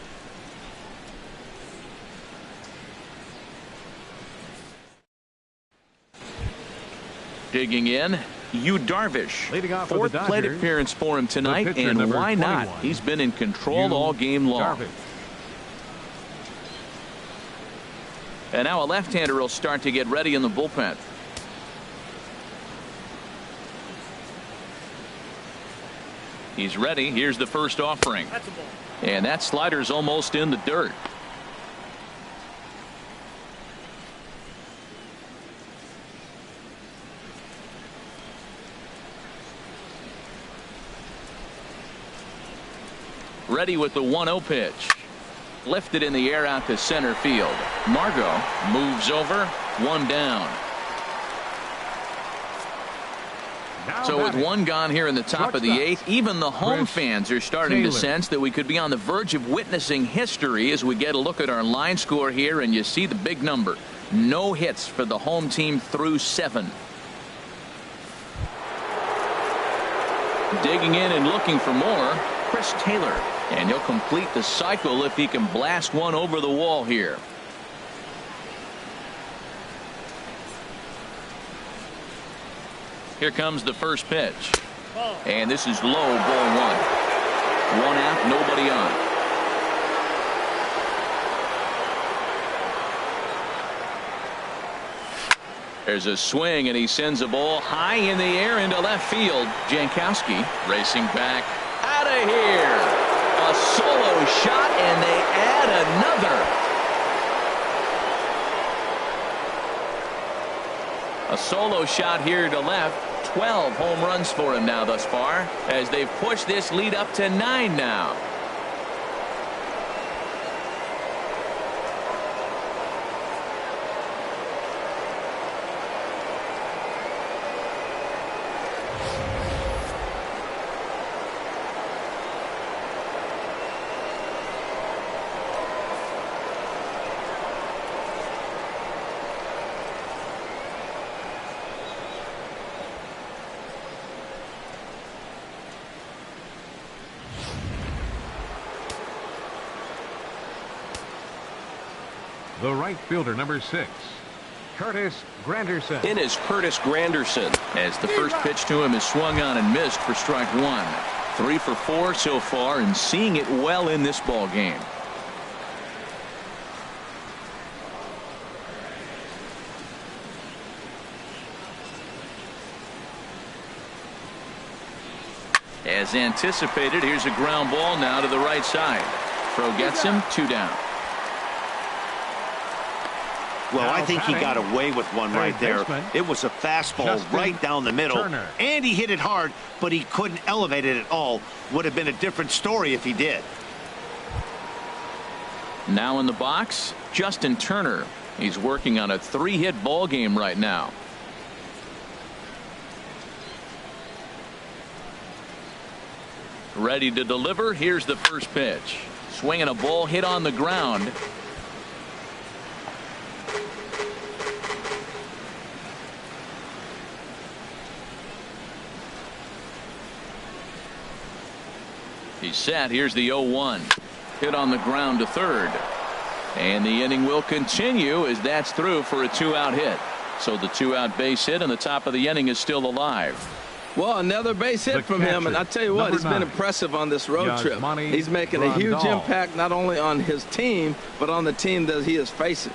Digging in, Yu Darvish. Leading off Fourth for the plate Dodgers, appearance for him tonight, and why 21, not? He's been in control Yu all game long. Darvish. And now a left-hander will start to get ready in the bullpen. He's ready. Here's the first offering. That's a ball. And that slider's almost in the dirt. Ready with the 1-0 pitch. Lifted in the air out to center field. Margot moves over. One down. So with one gone here in the top of the 8th, even the home fans are starting to sense that we could be on the verge of witnessing history as we get a look at our line score here, and you see the big number. No hits for the home team through 7. Digging in and looking for more, Chris Taylor. And he'll complete the cycle if he can blast one over the wall here. Here comes the first pitch. And this is low, ball 1. 1 out, nobody on. There's a swing, and he sends a ball high in the air into left field. Jankowski racing back out of here. A solo shot, and they add another. A solo shot here to left. 12 home runs for him now thus far, as they've pushed this lead up to 9 now. The right fielder, number 6, Curtis Granderson. In is Curtis Granderson. As the first pitch to him is swung on and missed for strike 1. 3 for 4 so far, and seeing it well in this ball game. As anticipated, here's a ground ball now to the right side. Throw gets him, 2 down. Well, I think he got away with one right there. It was a fastball right down the middle, and he hit it hard, but he couldn't elevate it at all. Would have been a different story if he did. Now in the box, Justin Turner. He's working on a 3-hit ball game right now. Ready to deliver. Here's the first pitch. Swinging a ball hit on the ground. He's set. Here's the 0-1. Hit on the ground to third. And the inning will continue as that's through for a 2-out hit. So the 2-out base hit, and the top of the inning is still alive. Well, another base hit from him, and I tell you what, he's been impressive on this road trip. He's making a huge impact not only on his team, but on the team that he is facing.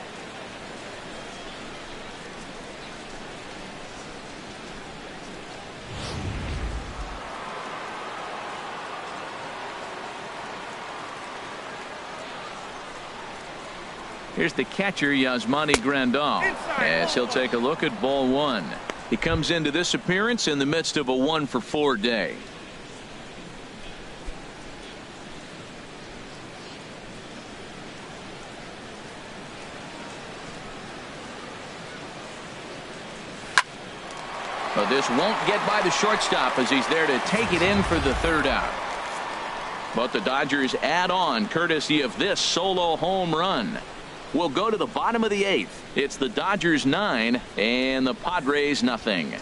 Here's the catcher, Yasmani Grandal, as he'll take a look at ball 1. He comes into this appearance in the midst of a 1-for-4 day. But this won't get by the shortstop as he's there to take it in for the 3rd out. But the Dodgers add on courtesy of this solo home run. We'll go to the bottom of the 8th. It's the Dodgers 9 and the Padres nothing.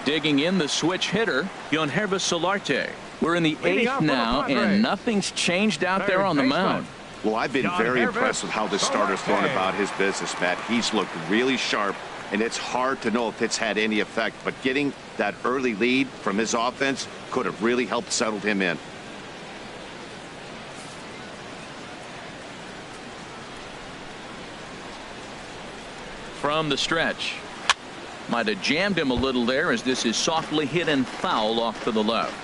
Digging in the switch hitter, Yohannes Solarte. We're in the 8th now, and nothing's changed out there on the mound. Well, I've been very impressed with how this starter's gone about his business, Matt. He's looked really sharp, and it's hard to know if it's had any effect. But getting that early lead from his offense could have really helped settle him in. From the stretch. Might have jammed him a little there as this is softly hit and foul off to the left.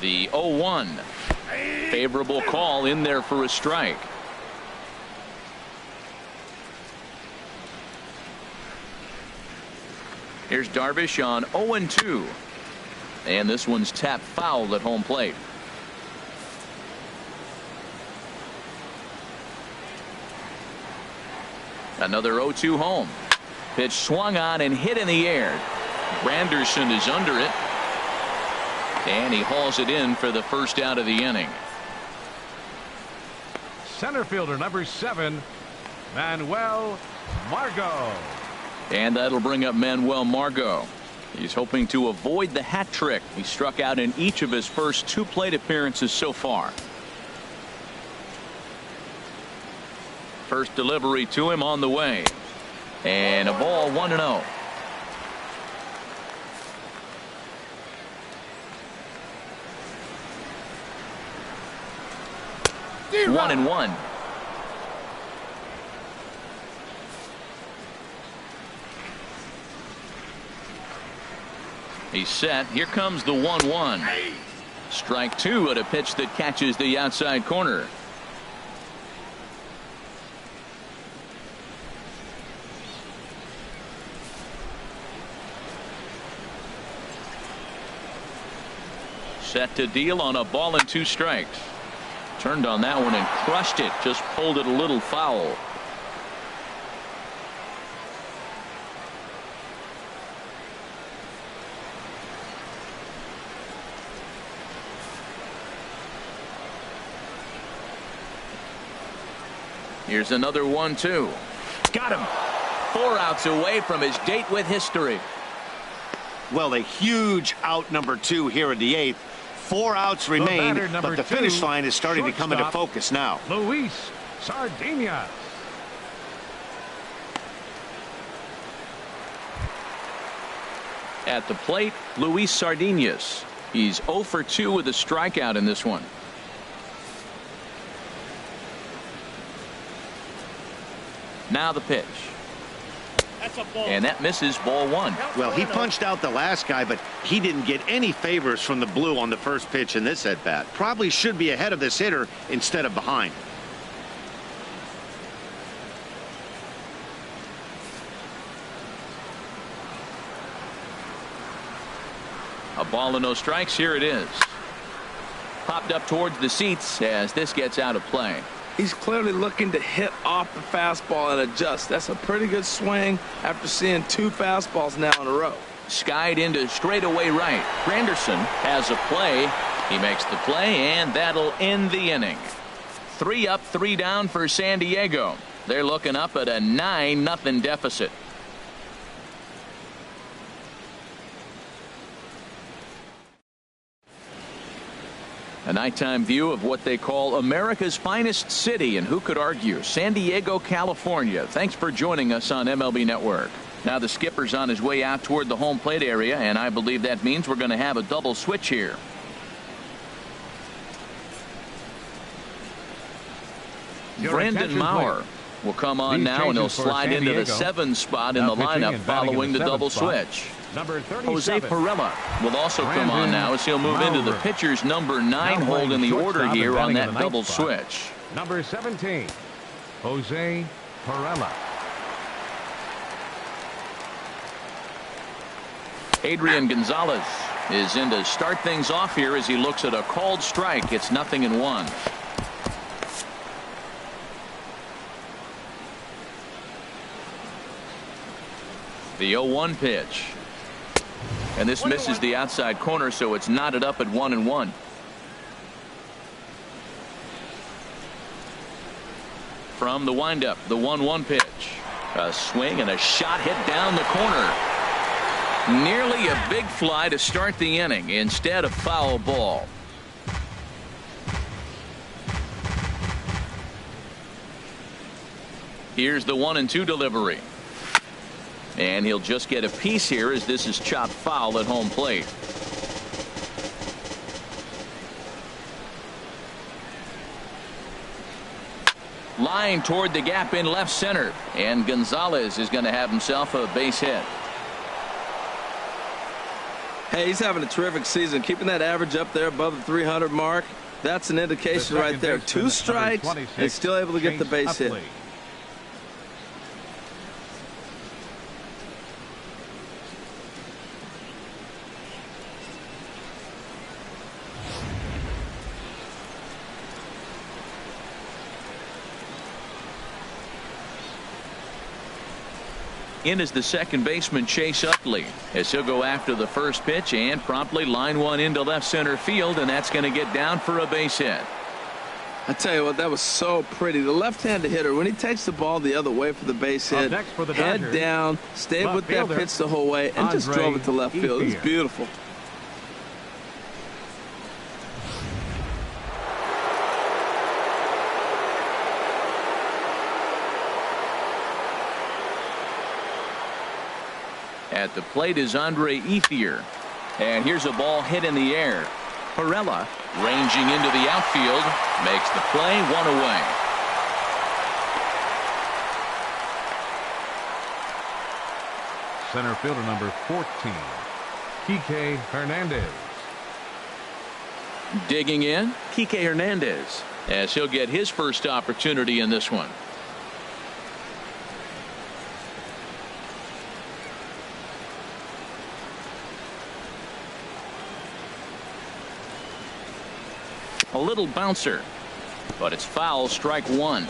The 0-1. Favorable call in there for a strike. Here's Darvish on 0-2. And this one's tapped foul at home plate. Another 0-2 home. Pitch swung on and hit in the air. Granderson is under it. And he hauls it in for the first out of the inning. Center fielder number 7, Manuel Margot. And that'll bring up Manuel Margot. He's hoping to avoid the hat trick. He struck out in each of his first 2 plate appearances so far. First delivery to him on the way. And a ball 1-0. One and one. He's set. Here comes the 1-1. Strike 2 at a pitch that catches the outside corner. Set to deal on a ball and 2 strikes. Turned on that one and crushed it. Just pulled it a little foul. Here's another 1-2. Got him. 4 outs away from his date with history. Well, a huge out number 2 here in the 8th. 4 outs remain, but the finish line is starting to come into focus now. Luis Sardinas. At the plate, Luis Sardinas. He's 0 for 2 with a strikeout in this one. Now the pitch. And that misses, ball 1. Well, he punched out the last guy, but he didn't get any favors from the blue on the first pitch in this at-bat. Probably should be ahead of this hitter instead of behind. A ball and no strikes. Here it is. Popped up towards the seats as this gets out of play. He's clearly looking to hit off the fastball and adjust. That's a pretty good swing after seeing 2 fastballs now in a row. Skied into straightaway right. Granderson has a play. He makes the play, and that'll end the inning. 3 up, 3 down for San Diego. They're looking up at a 9-0 deficit. A nighttime view of what they call America's finest city, and who could argue? San Diego, California. Thanks for joining us on MLB Network. Now the skipper's on his way out toward the home plate area, and I believe that means we're going to have a double switch here. Brandon Maurer will come on now, and he'll slide into the 7 spot in the lineup following the double switch. Jose Pirela will also come on now as he'll move into the pitcher's number 9 hold in the order here on that double switch. Number 17, Jose Pirela. Adrian Gonzalez is in to start things off here as he looks at a called strike. It's 0-1. The 0-1 pitch. And this misses the outside corner, so it's knotted up at 1-1. From the windup, the 1-1 pitch. A swing and a shot hit down the corner. Nearly a big fly to start the inning instead of foul ball. Here's the 1-2 delivery. And he'll just get a piece here as this is chopped foul at home plate. Line toward the gap in left center. And Gonzalez is going to have himself a base hit. Hey, he's having a terrific season. Keeping that average up there above the 300 mark. That's an indication right there. 2 strikes and still able to get the base hit. In is the second baseman Chase Utley, as he'll go after the first pitch and promptly line one into left center field, and that's going to get down for a base hit. I tell you what, that was so pretty. The left-handed hitter, when he takes the ball the other way for the base hit, head down, stayed with that pitch the whole way, and just drove it to left field. It was beautiful. At the plate is Andre Ethier. And here's a ball hit in the air. Perella ranging into the outfield makes the play, 1 away. Center fielder number 14, Kike Hernandez. Digging in, Kike Hernandez, as he'll get his first opportunity in this one. A little bouncer, but it's foul, strike 1.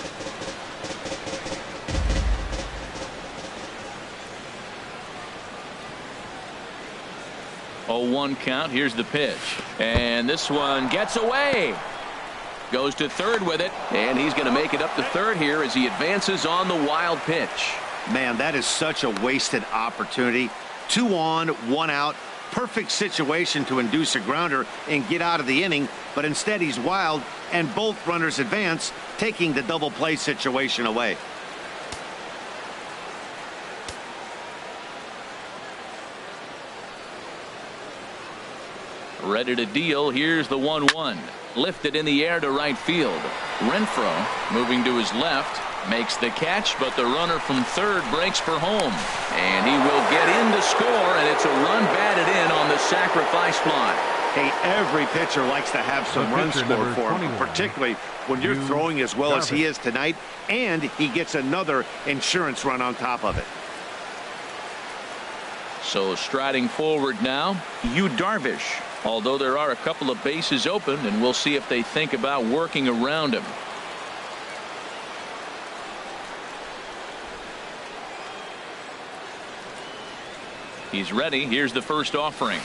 Oh, 1 count. Here's the pitch, and this one gets away. Goes to third with it, and he's going to make it up to third here as he advances on the wild pitch. Man, that is such a wasted opportunity. 2 on, 1 out. Perfect situation to induce a grounder and get out of the inning, but instead he's wild and both runners advance, taking the double play situation away. Ready to deal. Here's the 1-1. Lifted in the air to right field. Renfroe moving to his left. Makes the catch, but the runner from third breaks for home. And he will get in to score, and it's a run batted in on the sacrifice fly. Hey, every pitcher likes to have some runs scored for him, particularly when you're throwing as well as he is tonight, and he gets another insurance run on top of it. So striding forward now, Yu Darvish. Although there are a couple of bases open, and we'll see if they think about working around him. He's ready. Here's the first offering.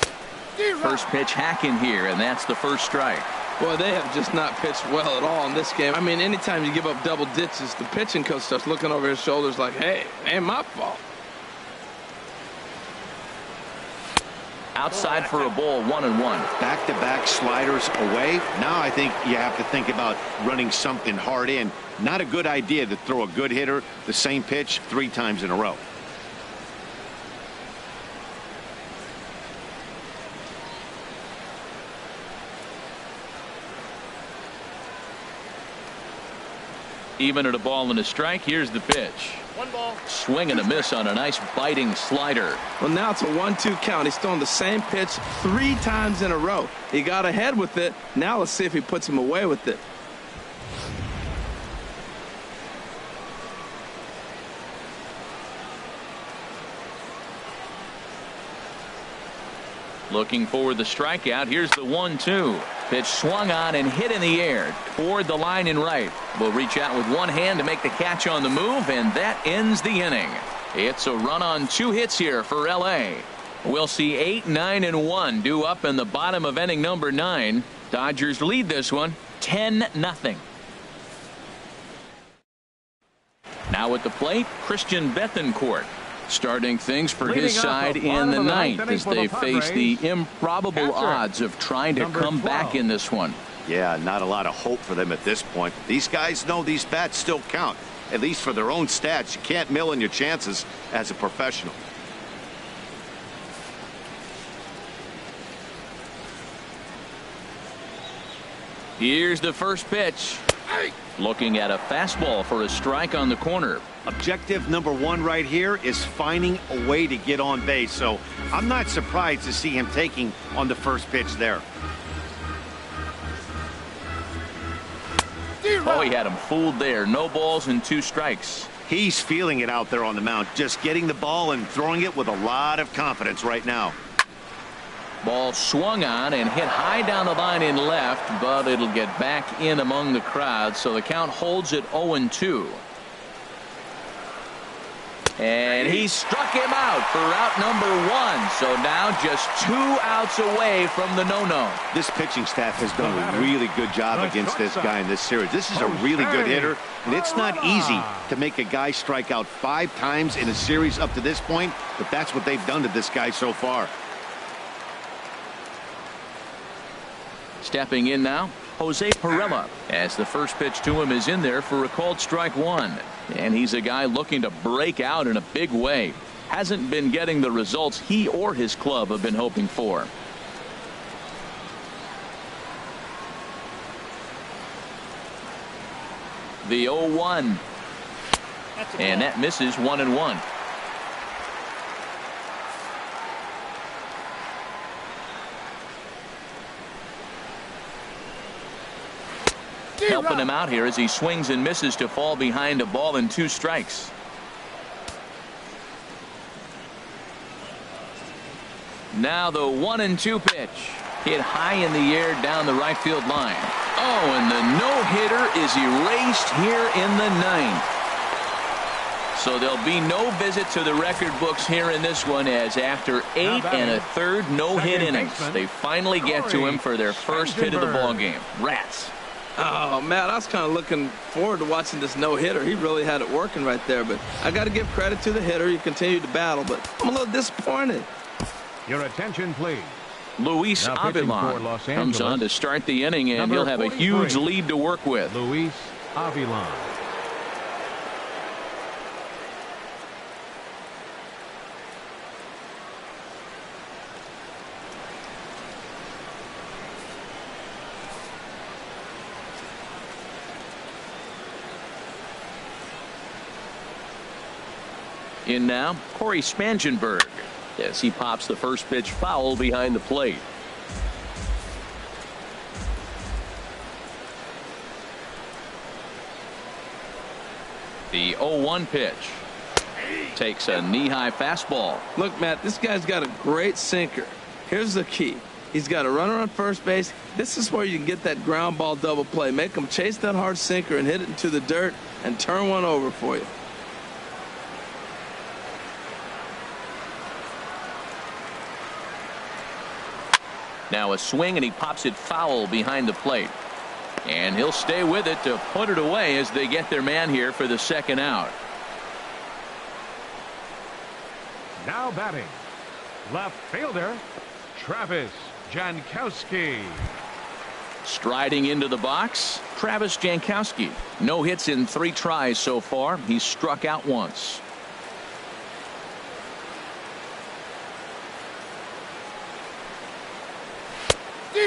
First pitch hack in here, and that's the first strike. Boy, they have just not pitched well at all in this game. I mean, anytime you give up double ditches, the pitching coach starts looking over his shoulders like, hey, it ain't my fault. Outside for a ball, 1-1. Back-to-back sliders away. Now I think you have to think about running something hard in. Not a good idea to throw a good hitter the same pitch 3 times in a row. Even at a ball and a strike. Here's the pitch. 1 ball. Swing and a miss on a nice biting slider. Well, now it's a 1-2 count. He's throwing the same pitch 3 times in a row. He got ahead with it. Now let's see if he puts him away with it. Looking for the strikeout. Here's the 1-2. Pitch swung on and hit in the air toward the line in right. Will reach out with one hand to make the catch on the move, and that ends the inning. It's a run on 2 hits here for L.A. We'll see 8, 9, and 1 due up in the bottom of inning number 9. Dodgers lead this one 10-0. Now at the plate, Christian Bethancourt. Starting things for his side in the 9th as they face the improbable odds of trying to come back in this one. Yeah, not a lot of hope for them at this point. These guys know these bats still count, at least for their own stats. You can't mill in your chances as a professional. Here's the first pitch. Looking at a fastball for a strike on the corner. Objective number 1 right here is finding a way to get on base. So I'm not surprised to see him taking on the first pitch there. Oh, he had him fooled there. No balls and 2 strikes. He's feeling it out there on the mound, just getting the ball and throwing it with a lot of confidence right now. Ball swung on and hit high down the line in left, but it'll get back in among the crowd, so the count holds at 0-2. And he struck him out for out number 1, so now just 2 outs away from the no-no. This pitching staff has done a really good job against this guy in this series. This is a really good hitter, and it's not easy to make a guy strike out 5 times in a series up to this point, but that's what they've done to this guy so far. Stepping in now, Jose Pirela, as the first pitch to him is in there for a called strike 1. And he's a guy looking to break out in a big way. Hasn't been getting the results he or his club have been hoping for. The 0-1. And that misses 1-1. Helping him out here as he swings and misses to fall behind a ball and 2 strikes. Now the 1-2 pitch. Hit high in the air down the right field line. Oh, and the no-hitter is erased here in the 9th. So there'll be no visit to the record books here in this one, as after 8 1/3 no-hit innings, they finally get to him for their first hit of the ball game. Rats. Oh, Matt, I was kind of looking forward to watching this no-hitter. He really had it working right there, but I got to give credit to the hitter. He continued to battle, but I'm a little disappointed. Your attention, please. Luis Avilan comes on to start the inning, and he'll have a huge lead to work with. Luis Avilan. In now, Corey Spangenberg, as he pops the first pitch foul behind the plate. The 0-1 pitch. Takes a knee-high fastball. Look, Matt, this guy's got a great sinker. Here's the key. He's got a runner on first base. This is where you can get that ground ball double play. Make him chase that hard sinker and hit it into the dirt and turn one over for you. Now a swing, and he pops it foul behind the plate. And he'll stay with it to put it away as they get their man here for the second out. Now batting, left fielder, Travis Jankowski. Striding into the box, Travis Jankowski. No hits in 3 tries so far. He's struck out once.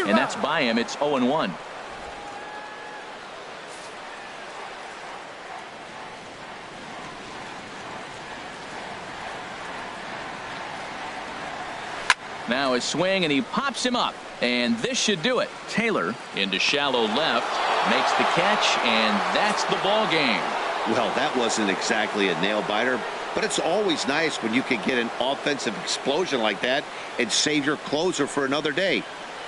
And that's by him. It's 0-1. Now a swing, and he pops him up, and this should do it. Taylor into shallow left, makes the catch, and that's the ball game. Well, that wasn't exactly a nail biter, but it's always nice when you can get an offensive explosion like that and save your closer for another day.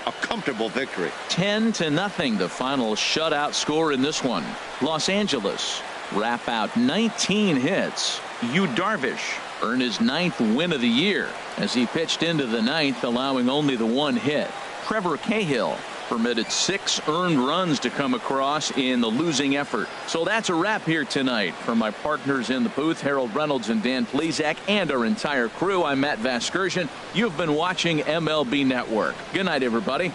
A comfortable victory. 10-0, the final shutout score in this one. Los Angeles wrap out 19 hits Yu Darvish earned his 9th win of the year as he pitched into the 9th, allowing only the 1 hit. Trevor Cahill permitted 6 earned runs to come across in the losing effort. So that's a wrap here tonight. For my partners in the booth, Harold Reynolds and Dan Plesac, and our entire crew, I'm Matt Vasgersian. You've been watching MLB Network. Good night, everybody.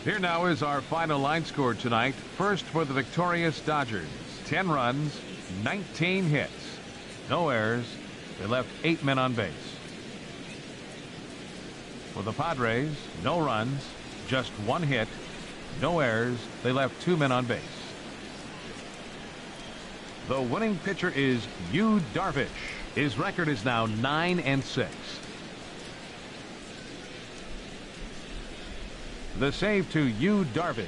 Here now is our final line score tonight. First for the victorious Dodgers. 10 runs, 19 hits. No errors. They left 8 men on base. For the Padres, no runs, just 1 hit. No errors. They left 2 men on base. The winning pitcher is Yu Darvish. His record is now 9-6. The save to Yu Darvish.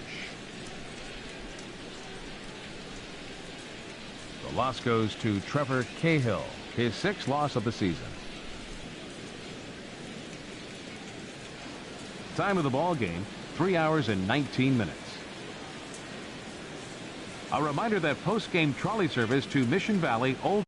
The loss goes to Trevor Cahill, his 6th loss of the season. Time of the ball game, 3 hours and 19 minutes. A reminder that post-game trolley service to Mission Valley Old